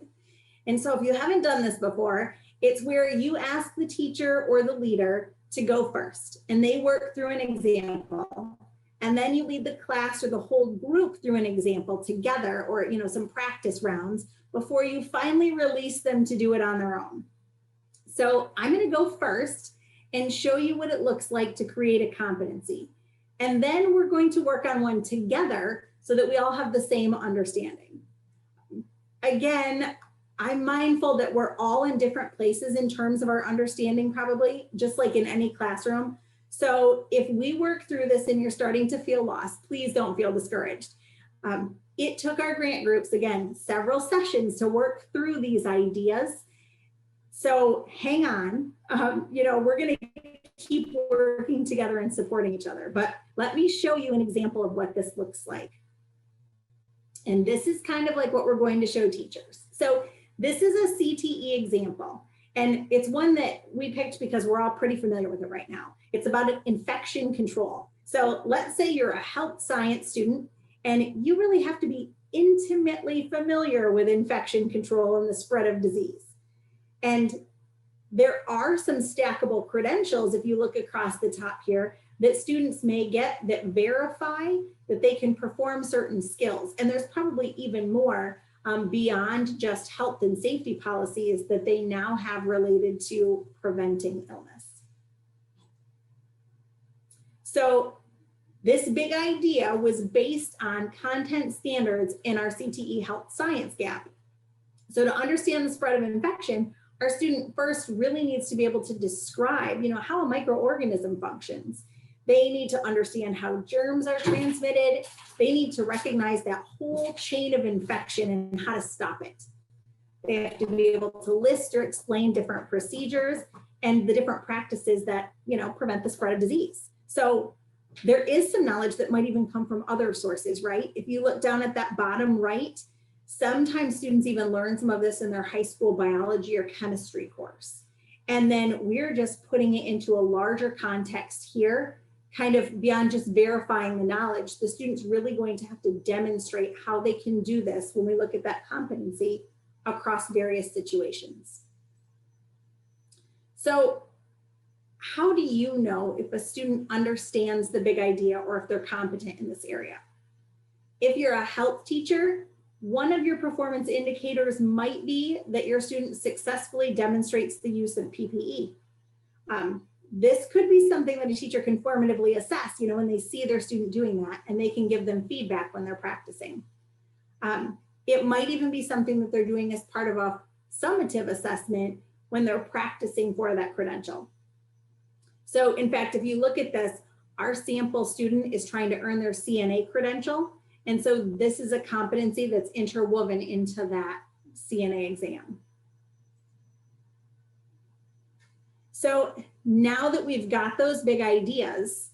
And so if you haven't done this before, it's where you ask the teacher or the leader to go first and they work through an example. And then you lead the class or the whole group through an example together, or some practice rounds before you finally release them to do it on their own. So I'm going to go first and show you what it looks like to create a competency. And then we're going to work on one together so that we all have the same understanding. Again, I'm mindful that we're all in different places in terms of our understanding, probably, just like in any classroom. So if we work through this and you're starting to feel lost, please don't feel discouraged. It took our grant groups, again, several sessions to work through these ideas. So hang on, we're going to keep working together and supporting each other. But let me show you an example of what this looks like. And this is kind of like what we're going to show teachers. So this is a CTE example. And it's one that we picked because we're all pretty familiar with it right now. It's about an infection control. So let's say you're a health science student and you really have to be intimately familiar with infection control and the spread of disease. And there are some stackable credentials, if you look across the top here, that students may get that verify that they can perform certain skills. And there's probably even more beyond just health and safety policies that they now have related to preventing illness. So this big idea was based on content standards in our CTE health science gap. So to understand the spread of infection, our student first really needs to be able to describe, how a microorganism functions. They need to understand how germs are transmitted. They need to recognize that whole chain of infection and how to stop it. They have to be able to list or explain different procedures and the different practices that, prevent the spread of disease. So there is some knowledge that might even come from other sources, right? If you look down at that bottom right, sometimes students even learn some of this in their high school biology or chemistry course. And then we're just putting it into a larger context here, kind of beyond just verifying the knowledge. The student's really going to have to demonstrate how they can do this when we look at that competency across various situations. So how do you know if a student understands the big idea or if they're competent in this area? If you're a health teacher, one of your performance indicators might be that your student successfully demonstrates the use of PPE. This could be something that a teacher can formatively assess, when they see their student doing that, and they can give them feedback when they're practicing. It might even be something that they're doing as part of a summative assessment when they're practicing for that credential. So in fact, if you look at this, our sample student is trying to earn their CNA credential. And so this is a competency that's interwoven into that CNA exam. So now that we've got those big ideas,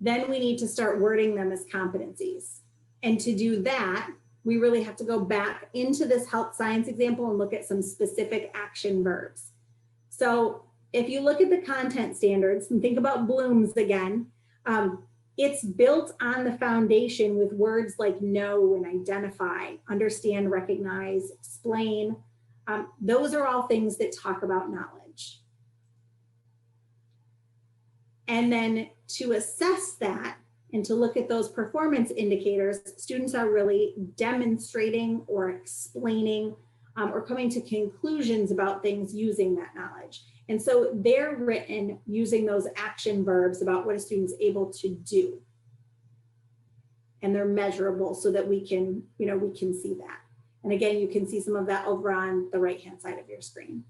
then we need to start wording them as competencies. And to do that, we really have to go back into this health science example and look at some specific action verbs. So if you look at the content standards and think about Bloom's again, it's built on the foundation with words like know and identify, understand, recognize, explain. Those are all things that talk about knowledge. And then to assess that and to look at those performance indicators, students are really demonstrating or explaining or coming to conclusions about things using that knowledge. And so they're written using those action verbs about what a student's able to do. And they're measurable so that we can, we can see that. And again, you can see some of that over on the right-hand side of your screen.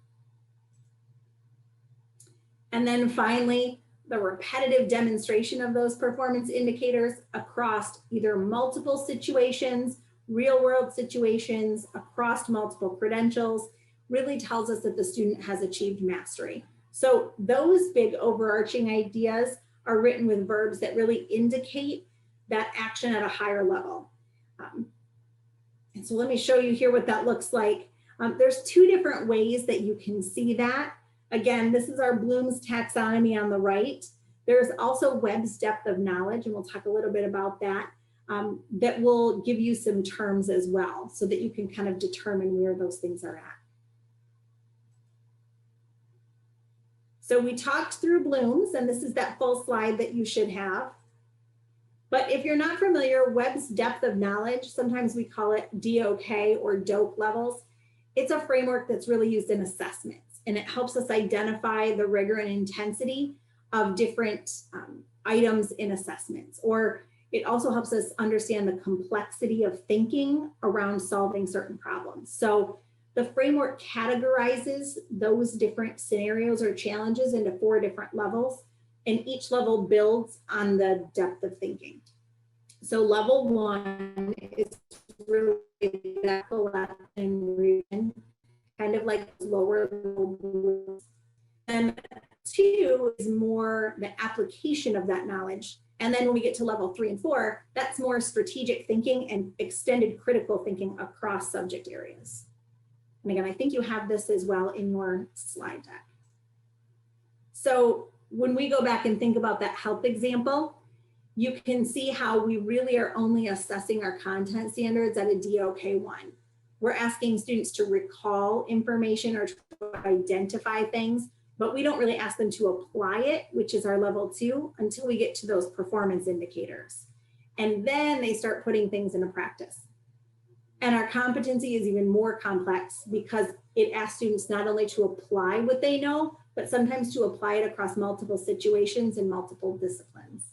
And then finally, the repetitive demonstration of those performance indicators across either multiple situations real world situations across multiple credentials really tells us that the student has achieved mastery. So those big overarching ideas are written with verbs that really indicate that action at a higher level. And so let me show you here what that looks like. There's two different ways that you can see that. Again, this is our Bloom's taxonomy on the right. There's also Webb's depth of knowledge, and we'll talk a little bit about that. That will give you some terms as well, so that you can kind of determine where those things are at. So we talked through Bloom's, and this is that full slide that you should have. But if you're not familiar, Webb's depth of knowledge, sometimes we call it DOK or DOK levels. It's a framework that's really used in assessments, and it helps us identify the rigor and intensity of different items in assessments, or it also helps us understand the complexity of thinking around solving certain problems. So the framework categorizes those different scenarios or challenges into 4 different levels, and each level builds on the depth of thinking. So level 1 is really that collection region, kind of like lower level. And 2 is more the application of that knowledge. And then when we get to level 3 and 4, that's more strategic thinking and extended critical thinking across subject areas. And again, I think you have this as well in your slide deck. So when we go back and think about that health example, you can see how we really are only assessing our content standards at a DOK1. We're asking students to recall information or to identify things, but we don't really ask them to apply it, which is our level 2, until we get to those performance indicators. And then they start putting things into practice. And our competency is even more complex because it asks students not only to apply what they know, but sometimes to apply it across multiple situations and multiple disciplines.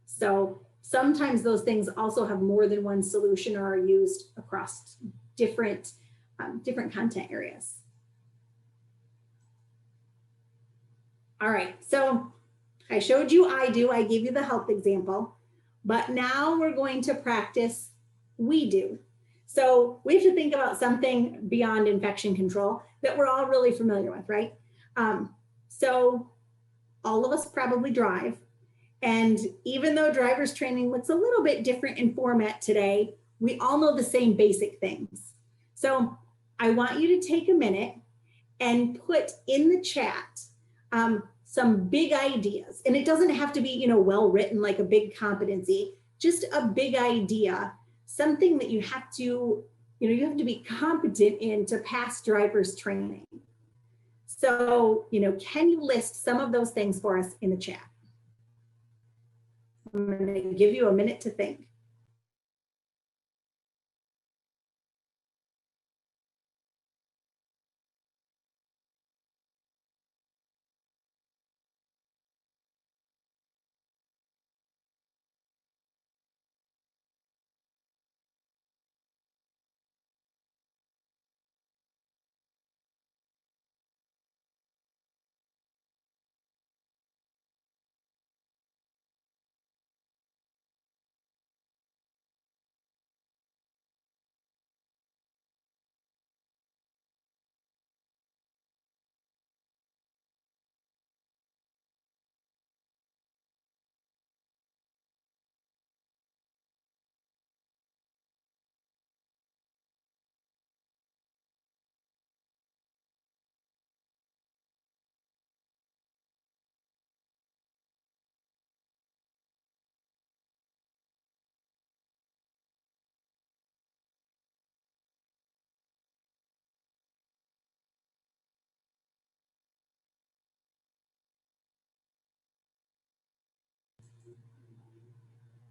So sometimes those things also have more than one solution or are used across different content areas. All right, so I showed you I do, I gave you the health example, but now we're going to practice we do. So we have to think about something beyond infection control that we're all really familiar with, right? So all of us probably drive. And even though driver's training looks a little bit different in format today, we all know the same basic things. So I want you to take a minute and put in the chat some big ideas. And it doesn't have to be, well written like a big competency, just a big idea, something that you have to, you have to be competent in to pass driver's training. So, can you list some of those things for us in the chat? I'm going to give you a minute to think.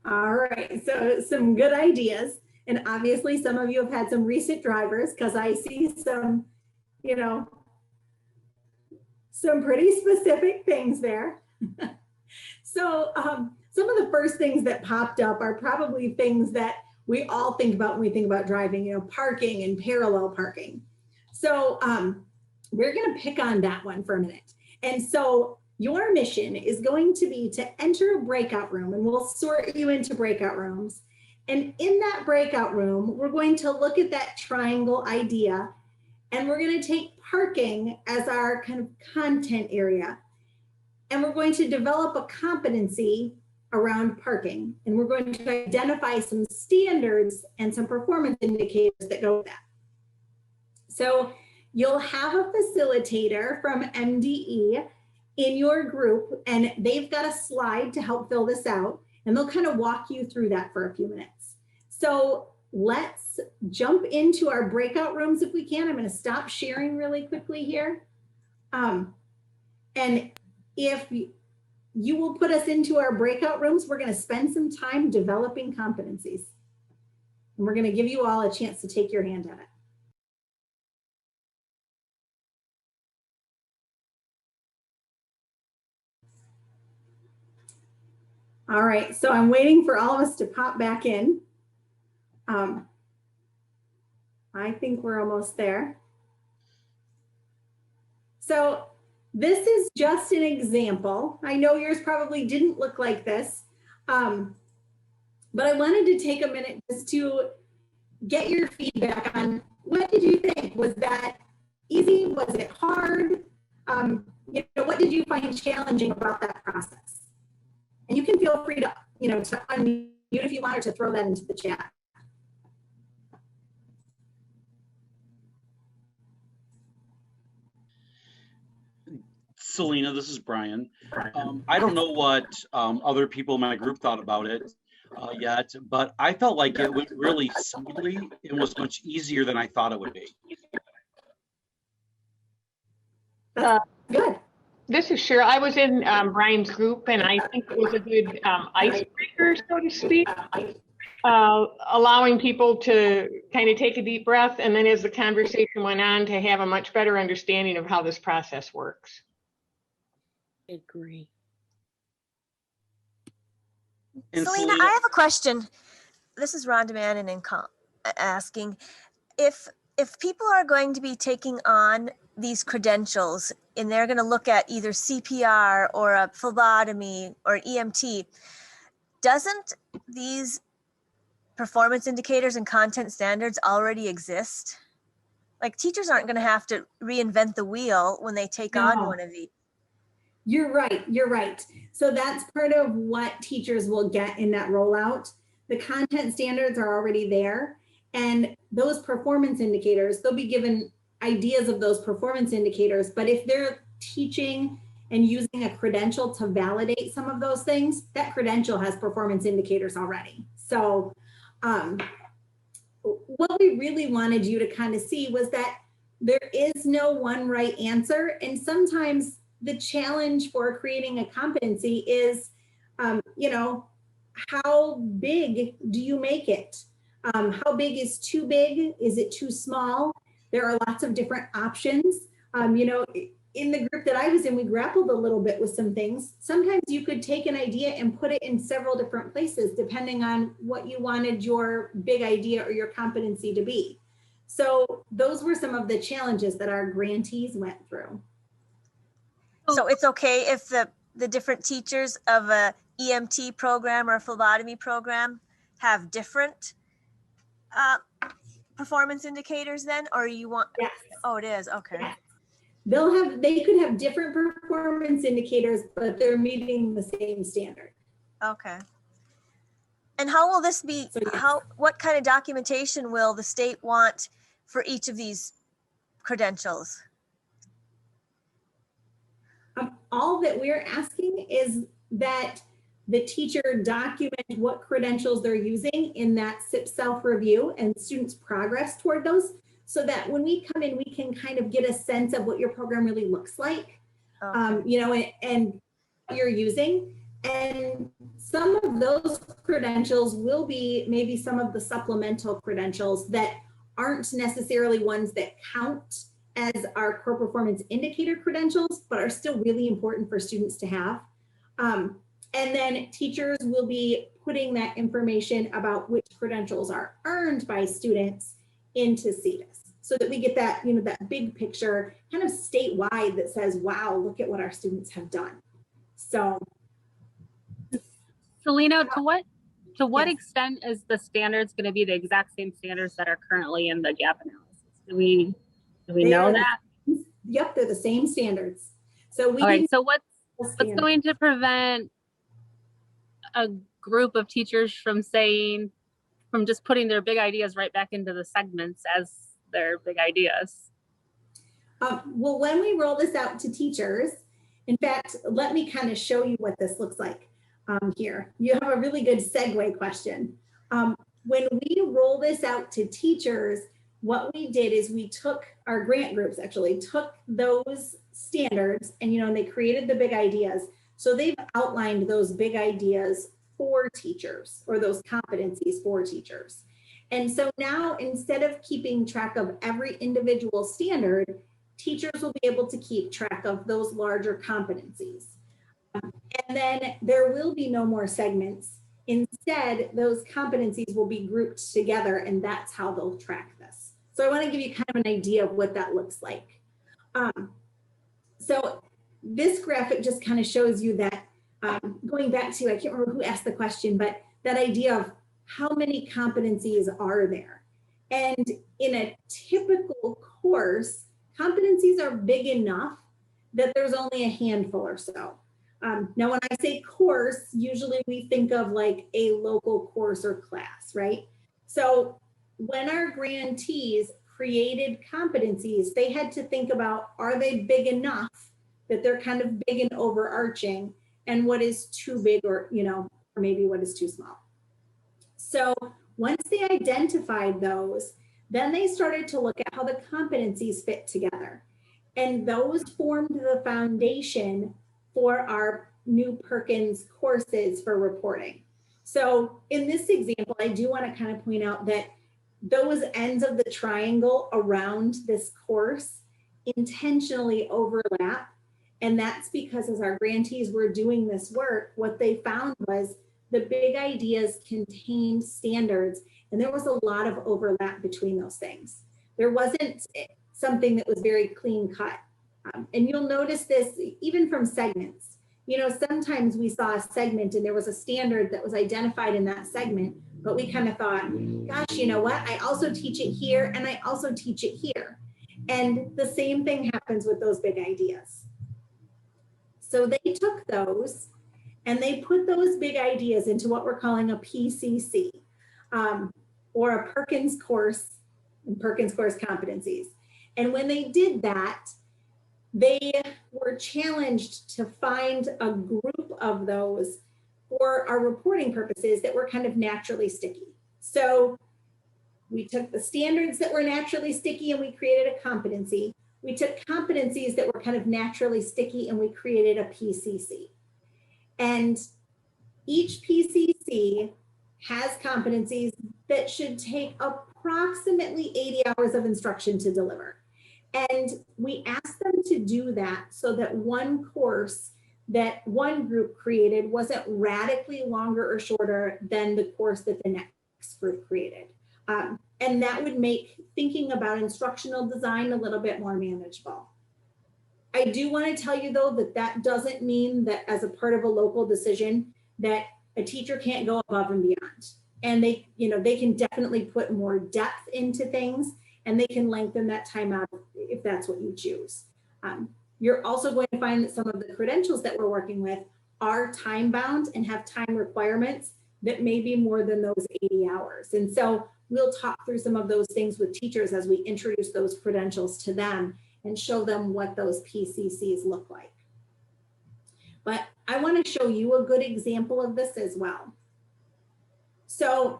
All right, so some good ideas. And obviously some of you have had some recent drivers because I see some, some pretty specific things there. So some of the first things that popped up are probably things that we all think about when we think about driving, parking and parallel parking. So we're going to pick on that one for a minute. And so your mission is going to be to enter a breakout room, and we'll sort you into breakout rooms And in that breakout room, we're going to look at that triangle idea, and we're going to take parking as our kind of content area. And we're going to develop a competency around parking. And we're going to identify some standards and some performance indicators that go with that. So you'll have a facilitator from MDE in your group, and they've got a slide to help fill this out, and they'll kind of walk you through that for a few minutes. So let's jump into our breakout rooms if we can. I'm going to stop sharing really quickly here. And if you will put us into our breakout rooms, we're going to spend some time developing competencies. And we're going to give you all a chance to take your hand at it. All right, so I'm waiting for all of us to pop back in. I think we're almost there. So this is just an example. I know yours probably didn't look like this, but I wanted to take a minute just to get your feedback on what did you think? Was that easy? Was it hard? You know, what did you find challenging about that process? And you can feel free to, you know, to unmute if you want, or to throw that into the chat. Selena, this is Brian. I don't know what other people in my group thought about it yet, but I felt like it went really smoothly and was much easier than I thought it would be. Good. This is Cheryl. I was in Brian's group, and I think it was a good icebreaker, so to speak, allowing people to kind of take a deep breath, and then as the conversation went on, to have a much better understanding of how this process works. I agree. And Selena, I have a question. This is Rhonda Mannon asking if people are going to be taking on these credentials and they're going to look at either CPR or a phlebotomy or EMT, doesn't these performance indicators and content standards already exist? Like, teachers aren't going to have to reinvent the wheel when they take on one of these. You're right. You're right. So that's part of what teachers will get in that rollout. The content standards are already there, and those performance indicators, they'll be given ideas of those performance indicators, but if they're teaching and using a credential to validate some of those things, that credential has performance indicators already. So what we really wanted you to kind of see was that there is no one right answer, and sometimes the challenge for creating a competency is, you know, how big do you make it? How big is too big? Is it too small? There are lots of different options. You know, in the group that I was in, we grappled a little bit with some things. Sometimes you could take an idea and put it in several different places, depending on what you wanted your big idea or your competency to be. So those were some of the challenges that our grantees went through. So it's okay if the different teachers of a EMT program or a phlebotomy program have different performance indicators then, or you want? Yes. Oh, it is. Okay. Yes. They could have different performance indicators, but they're meeting the same standard. Okay. And how will this be, So, yes. what kind of documentation will the state want for each of these credentials? All that we're asking is that the teacher document what credentials they're using in that SIP self-review and students' progress toward those, so that when we come in, we can kind of get a sense of what your program really looks like, Okay. you know, and what you're using. And some of those credentials will be maybe some of the supplemental credentials that aren't necessarily ones that count as our core performance indicator credentials, but are still really important for students to have. And then teachers will be putting that information about which credentials are earned by students into CETUS, so that we get that, you know, that big picture kind of statewide that says, wow, look at what our students have done. So Selena, to what To what Yes. extent is the standards going to be the exact same standards that are currently in the gap analysis? Do we They know are that? Yep, they're the same standards. So we All right. didn't So what's standard. going to prevent a group of teachers from just putting their big ideas right back into the segments as their big ideas? Well, when we roll this out to teachers, in fact, let me kind of show you what this looks like here. You have a really good segue question. When we roll this out to teachers, what we did is we took our grant groups actually took those standards and, you know, and they created the big ideas. So they've outlined those big ideas for teachers, or those competencies for teachers. And so now, instead of keeping track of every individual standard, teachers will be able to keep track of those larger competencies. And then there will be no more segments. Instead, those competencies will be grouped together, and that's how they'll track this. So I want to give you kind of an idea of what that looks like. So this graphic just kind of shows you that, going back to, I can't remember who asked the question, but that idea of how many competencies are there? And in a typical course, competencies are big enough that there's only a handful or so. Now, when I say course, usually we think of like a local course or class, right? So when our grantees created competencies, they had to think about, are they big enough that they're kind of big and overarching, and what is too big, or, you know, or maybe what is too small. So once they identified those, then they started to look at how the competencies fit together. And those formed the foundation for our new Perkins courses for reporting. So in this example, I do want to kind of point out that those ends of the triangle around this course intentionally overlap. And that's because as our grantees were doing this work, what they found was the big ideas contained standards, and there was a lot of overlap between those things. There wasn't something that was very clean cut. And you'll notice this even from segments. You know, sometimes we saw a segment and there was a standard that was identified in that segment, but we kind of thought, gosh, you know what? I also teach it here and I also teach it here. And the same thing happens with those big ideas. So they took those and they put those big ideas into what we're calling a PCC, or a Perkins course, and Perkins course competencies. And when they did that, they were challenged to find a group of those for our reporting purposes that were kind of naturally sticky. So we took the standards that were naturally sticky and we created a competency. We took competencies that were kind of naturally sticky and we created a PCC. And each PCC has competencies that should take approximately 80 hours of instruction to deliver. And we asked them to do that so that one course that one group created wasn't radically longer or shorter than the course that the next group created. And that would make thinking about instructional design a little bit more manageable. I do want to tell you though that that doesn't mean that as a part of a local decision that a teacher can't go above and beyond. And they, you know, they can definitely put more depth into things and they can lengthen that time out if that's what you choose. You're also going to find that some of the credentials that we're working with are time bound and have time requirements that may be more than those 80 hours. And so we'll talk through some of those things with teachers as we introduce those credentials to them and show them what those PCCs look like. But I want to show you a good example of this as well. So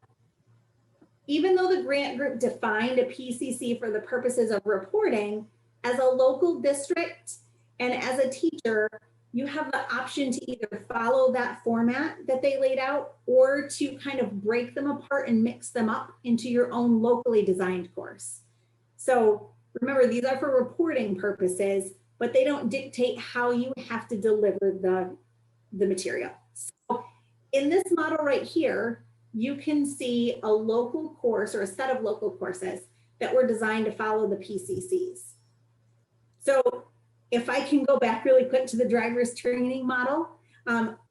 even though the grant group defined a PCC for the purposes of reporting, as a local district and as a teacher, you have the option to either follow that format that they laid out or to kind of break them apart and mix them up into your own locally designed course. So remember, these are for reporting purposes, but they don't dictate how you have to deliver the material. So in this model right here, you can see a local course or a set of local courses that were designed to follow the PCCs. So if I can go back really quick to the driver's training model,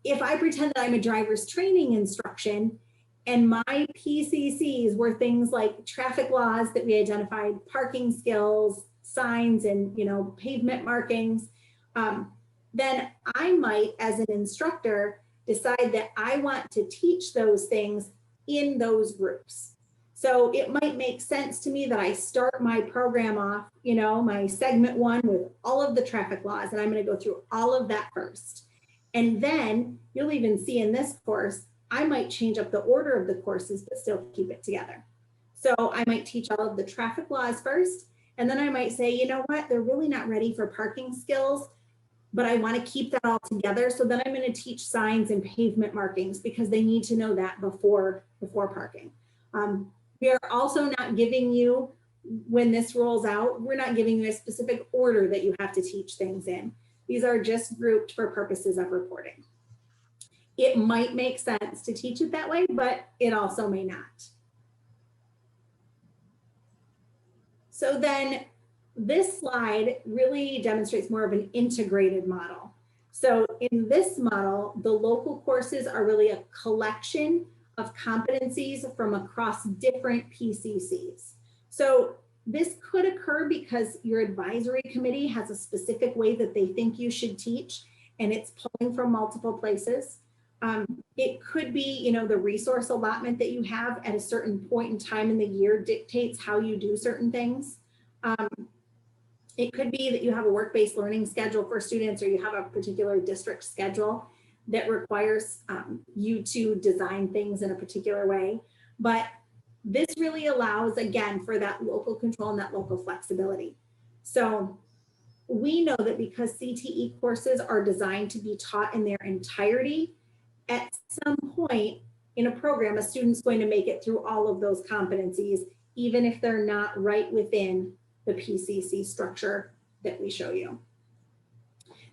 if I pretend that I'm a driver's training instruction, And my PCCs were things like traffic laws that we identified, parking skills, signs, and pavement markings. Then I might, as an instructor, decide that I want to teach those things in those groups. So it might make sense to me that I start my program off, my segment 1 with all of the traffic laws, and I'm going to go through all of that first. And then you'll even see in this course, I might change up the order of the courses, but still keep it together. So I might teach all of the traffic laws first, and then I might say, you know what, they're really not ready for parking skills, but I want to keep that all together. So then I'm going to teach signs and pavement markings because they need to know that before parking. We are also not giving you, when this rolls out, we're not giving you a specific order that you have to teach things in. These are just grouped for purposes of reporting. It might make sense to teach it that way, but it also may not. So then this slide really demonstrates more of an integrated model. So in this model, the local courses are really a collection of competencies from across different PCCs. So this could occur because your advisory committee has a specific way that they think you should teach, and it's pulling from multiple places. It could be, the resource allotment that you have at a certain point in time in the year dictates how you do certain things. It could be that you have a work-based learning schedule for students, or you have a particular district schedule that requires you to design things in a particular way. But this really allows, again, for that local control and that local flexibility. So we know that because CTE courses are designed to be taught in their entirety, at some point in a program, a student's going to make it through all of those competencies, even if they're not right within the PCC structure that we show you.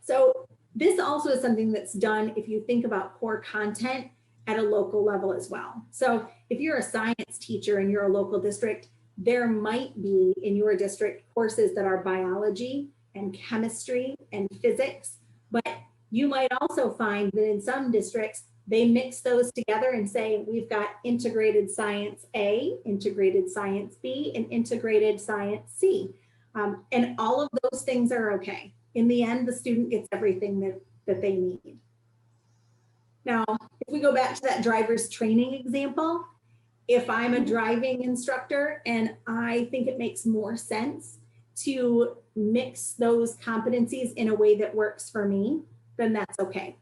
So this also is something that's done if you think about core content at a local level as well. So if you're a science teacher in your local district, there might be in your district courses that are biology and chemistry and physics, but you might also find that in some districts, they mix those together and say, we've got integrated science A, integrated science B, and integrated science C. And all of those things are okay. In the end, the student gets everything that they need. Now, if we go back to that driver's training example, if I'm a driving instructor and I think it makes more sense to mix those competencies in a way that works for me, then that's okay.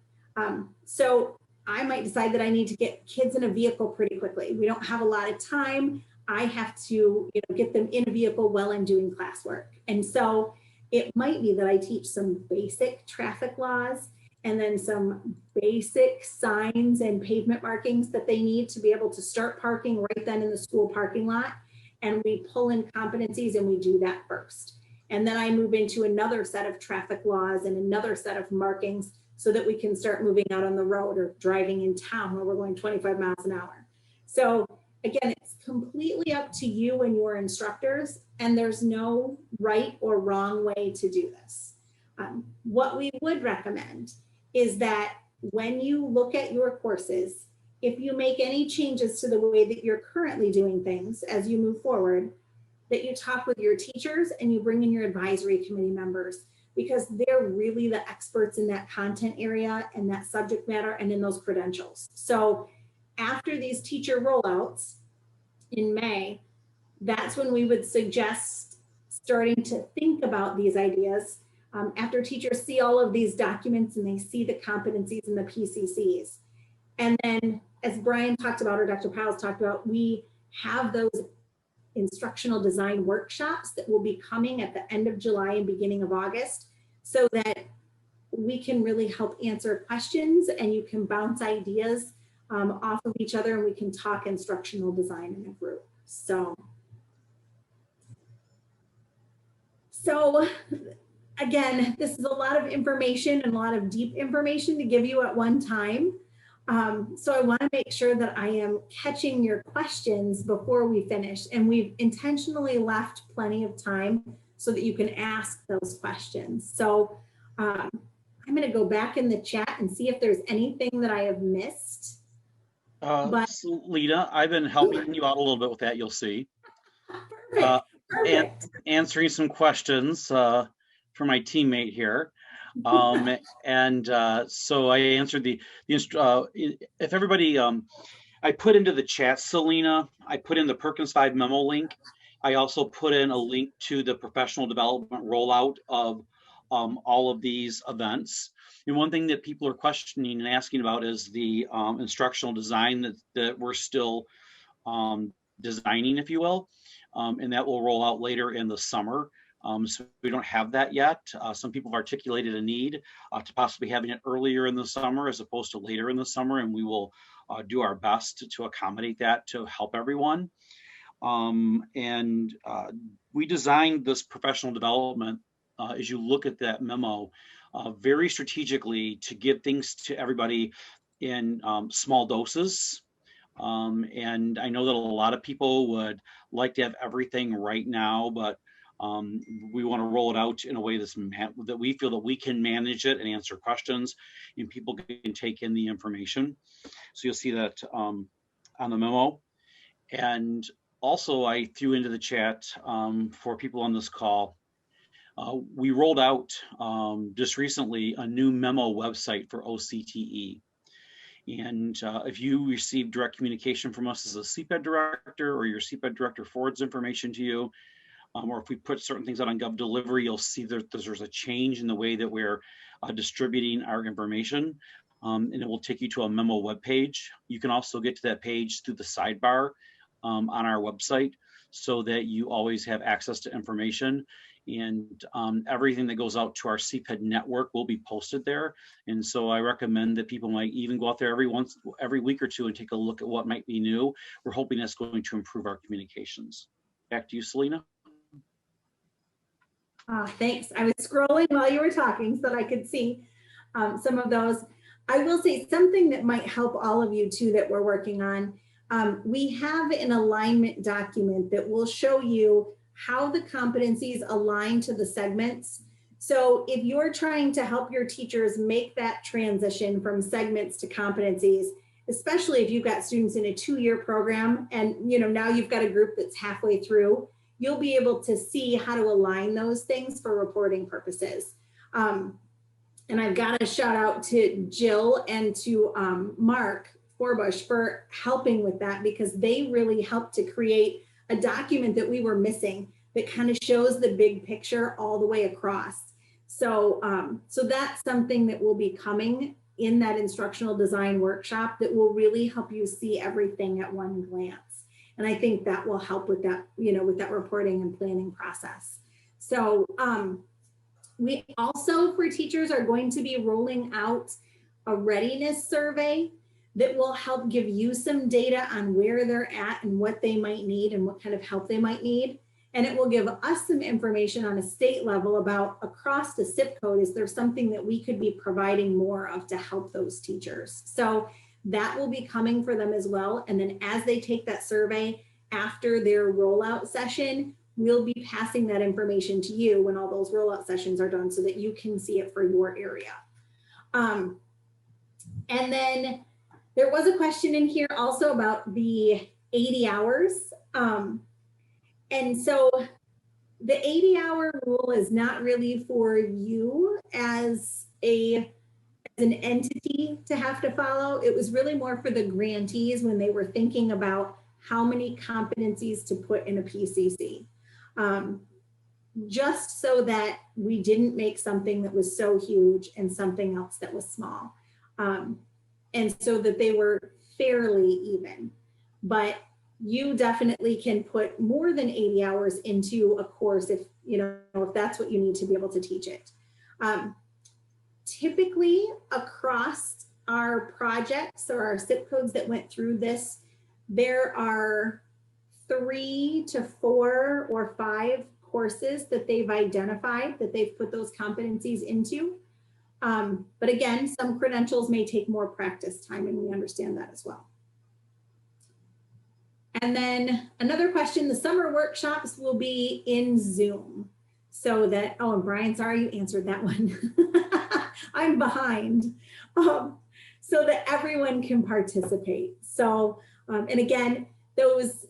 So I might decide that I need to get kids in a vehicle pretty quickly. We don't have a lot of time. I have to get them in a vehicle while I'm doing classwork. And so it might be that I teach some basic traffic laws and then some basic signs and pavement markings that they need to be able to start parking right then in the school parking lot. And we pull in competencies and we do that first. And then I move into another set of traffic laws and another set of markings so that we can start moving out on the road or driving in town where we're going 25 miles an hour. So again, it's completely up to you and your instructors, and there's no right or wrong way to do this. What we would recommend is that when you look at your courses, if you make any changes to the way that you're currently doing things as you move forward, that you talk with your teachers and you bring in your advisory committee members, because they're really the experts in that content area and that subject matter and in those credentials. So after these teacher rollouts in May, that's when we would suggest starting to think about these ideas. After teachers see all of these documents and they see the competencies and the PCCs. And then as Brian talked about, or Dr. Powell's talked about, we have those instructional design workshops that will be coming at the end of July and beginning of August, so that we can really help answer questions and you can bounce ideas off of each other and we can talk instructional design in a group. So again, this is a lot of information and a lot of deep information to give you at one time. So I want to make sure that I am catching your questions before we finish, and we've intentionally left plenty of time so that you can ask those questions. So I'm going to go back in the chat and see if there's anything that I have missed. But Selena, I've been helping you out a little bit with that, you'll see. perfect, And perfect. answering some questions for my teammate here. So I answered if everybody, I put into the chat, Selena, I put in the Perkins 5 memo link. I also put in a link to the professional development rollout of all of these events. And one thing that people are questioning and asking about is the instructional design that we're still designing, if you will, and that will roll out later in the summer. So we don't have that yet. Some people have articulated a need to possibly having it earlier in the summer as opposed to later in the summer, and we will do our best to accommodate that to help everyone. We designed this professional development, as you look at that memo, very strategically to give things to everybody in small doses. And I know that a lot of people would like to have everything right now, but we want to roll it out in a way that we feel that we can manage it and answer questions and people can take in the information. So you'll see that on the memo. And also I threw into the chat for people on this call, we rolled out just recently a new memo website for OCTE. And if you receive direct communication from us as a CPED director, or your CPED director forwards information to you, or if we put certain things out on Gov Delivery, you'll see that there's a change in the way that we're distributing our information, and it will take you to a memo webpage. You can also get to that page through the sidebar on our website, so that you always have access to information. And everything that goes out to our CPED network will be posted there. And so I recommend that people might even go out there every week or two and take a look at what might be new. We're hoping that's going to improve our communications. Back to you, Selena. Thanks. I was scrolling while you were talking so that I could see some of those. I will say something that might help all of you too that we're working on. We have an alignment document that will show you how the competencies align to the segments. So if you're trying to help your teachers make that transition from segments to competencies, especially if you've got students in a 2-year program and now you've got a group that's halfway through, you'll be able to see how to align those things for reporting purposes. And I've got a shout out to Jill and to Mark Forbush for helping with that, because they really helped to create a document that we were missing that kind of shows the big picture all the way across. So, so that's something that will be coming in that instructional design workshop that will really help you see everything at one glance. And I think that will help with that, with that reporting and planning process. So we also, for teachers, are going to be rolling out a readiness survey that will help give you some data on where they're at and what they might need and what kind of help they might need. And it will give us some information on a state level about across the zip code, is there something that we could be providing more of to help those teachers? So that will be coming for them as well. And then as they take that survey after their rollout session, we'll be passing that information to you when all those rollout sessions are done so that you can see it for your area. And then there was a question in here also about the 80 hours. And so the 80-hour rule is not really for you as an entity to have to follow. It was really more for the grantees when they were thinking about how many competencies to put in a PCC. Just so that we didn't make something that was so huge and something else that was small. And so that they were fairly even. But you definitely can put more than 80 hours into a course if that's what you need to be able to teach it. Typically across our projects or our zip codes that went through this, there are 3 to 4 or 5 courses that they've identified that they've put those competencies into. But again, some credentials may take more practice time, and we understand that as well. And then another question, the summer workshops will be in Zoom. So that, oh, and Brian, sorry you answered that one. I'm behind. So so that everyone can participate. So, and again, those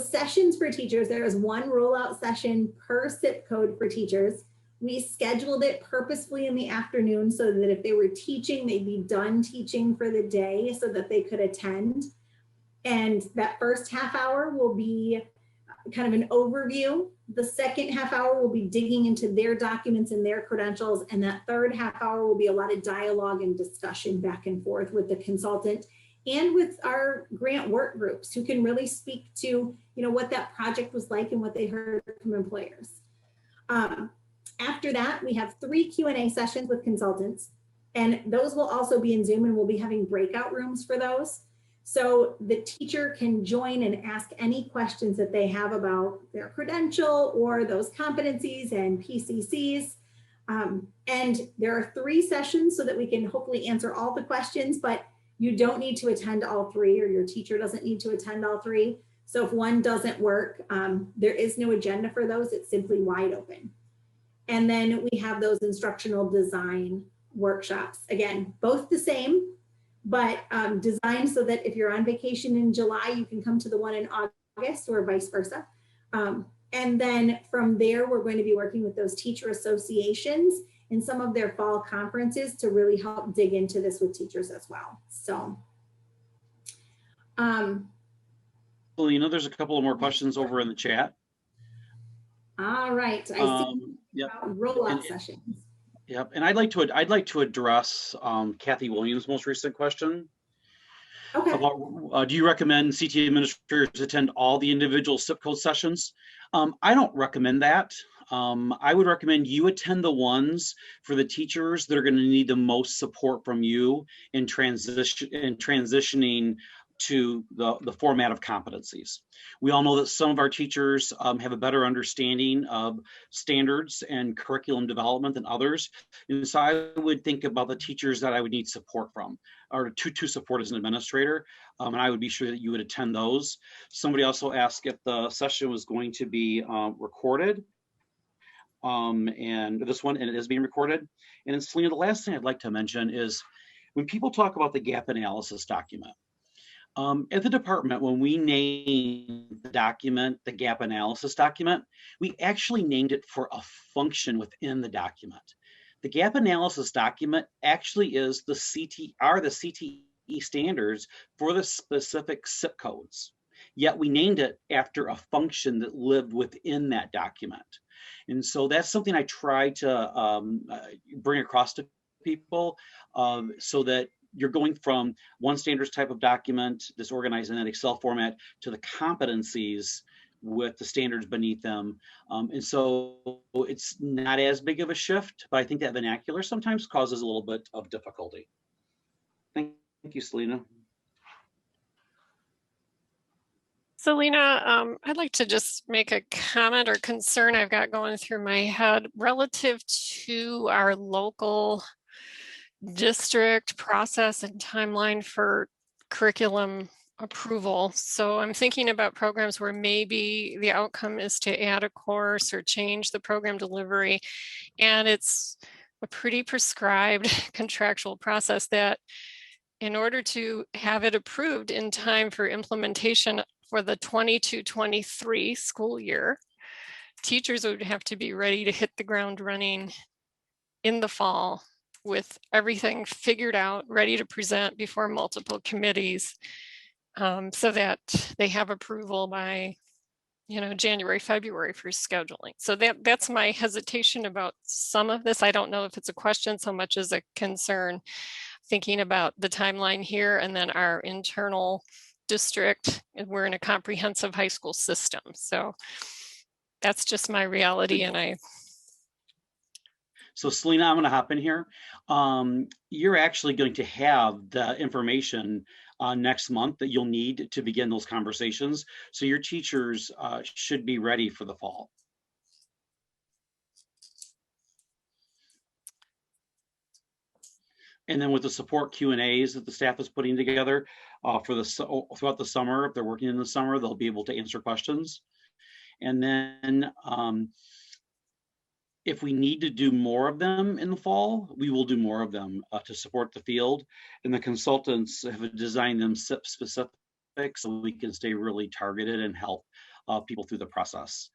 sessions for teachers, there is one rollout session per zip code for teachers. We scheduled it purposefully in the afternoon so that if they were teaching, they'd be done teaching for the day so that they could attend. And that first half hour will be kind of an overview. The second half hour will be digging into their documents and their credentials. And that third half hour will be a lot of dialogue and discussion back and forth with the consultant and with our grant work groups who can really speak to, you know, what that project was like and what they heard from employers. After that, we have 3 Q&A sessions with consultants, and those will also be in Zoom, and we'll be having breakout rooms for those. So the teacher can join and ask any questions that they have about their credential or those competencies and PCCs. And there are 3 sessions so that we can hopefully answer all the questions, but you don't need to attend all 3, or your teacher doesn't need to attend all 3. So if one doesn't work, there is no agenda for those. It's simply wide open. And then we have those instructional design workshops. Again, both the same, but designed so that if you're on vacation in July, you can come to the one in August or vice versa. And then from there, we're going to be working with those teacher associations in some of their fall conferences to really help dig into this with teachers as well. So. Selena, there's a couple of more questions over in the chat. All right, I see. Yep. Rollout sessions. Yep, and I'd like to address Kathy Williams' most recent question. Okay. About, do you recommend CT administrators attend all the individual zip code sessions? I don't recommend that. I would recommend you attend the ones for the teachers that are going to need the most support from you in transitioning to the format of competencies. We all know that some of our teachers have a better understanding of standards and curriculum development than others. And so I would think about the teachers that I would need support from, or to support as an administrator. And I would be sure that you would attend those. Somebody also asked if the session was going to be recorded. And this one, and it is being recorded. And then Selena, the last thing I'd like to mention is when people talk about the gap analysis document, at the department, when we named the document, the gap analysis document, we actually named it for a function within the document. The gap analysis document actually is the CTE standards for the specific zip codes. Yet we named it after a function that lived within that document. And so that's something I try to bring across to people so that you're going from one standards type of document that's organized in that Excel format to the competencies with the standards beneath them. And so it's not as big of a shift, but I think that vernacular sometimes causes a little bit of difficulty. Thank you, Selena. Selena, I'd like to just make a comment or concern I've got going through my head relative to our local district process and timeline for curriculum approval. So I'm thinking about programs where maybe the outcome is to add a course or change the program delivery. And it's a pretty prescribed contractual process that in order to have it approved in time for implementation for the 22-23 school year, teachers would have to be ready to hit the ground running in the fall with everything figured out, ready to present before multiple committees, so that they have approval by, January, February for scheduling. So that's my hesitation about some of this. I don't know if it's a question so much as a concern, thinking about the timeline here and then our internal district, and we're in a comprehensive high school system. So that's just my reality. And So Selena, I'm going to hop in here. You're actually going to have the information next month that you'll need to begin those conversations. So your teachers should be ready for the fall. And then with the support Q&As that the staff is putting together throughout the summer, if they're working in the summer, they'll be able to answer questions. And then If we need to do more of them in the fall, we will do more of them to support the field. And the consultants have designed them SIP specific so we can stay really targeted and help people through the process.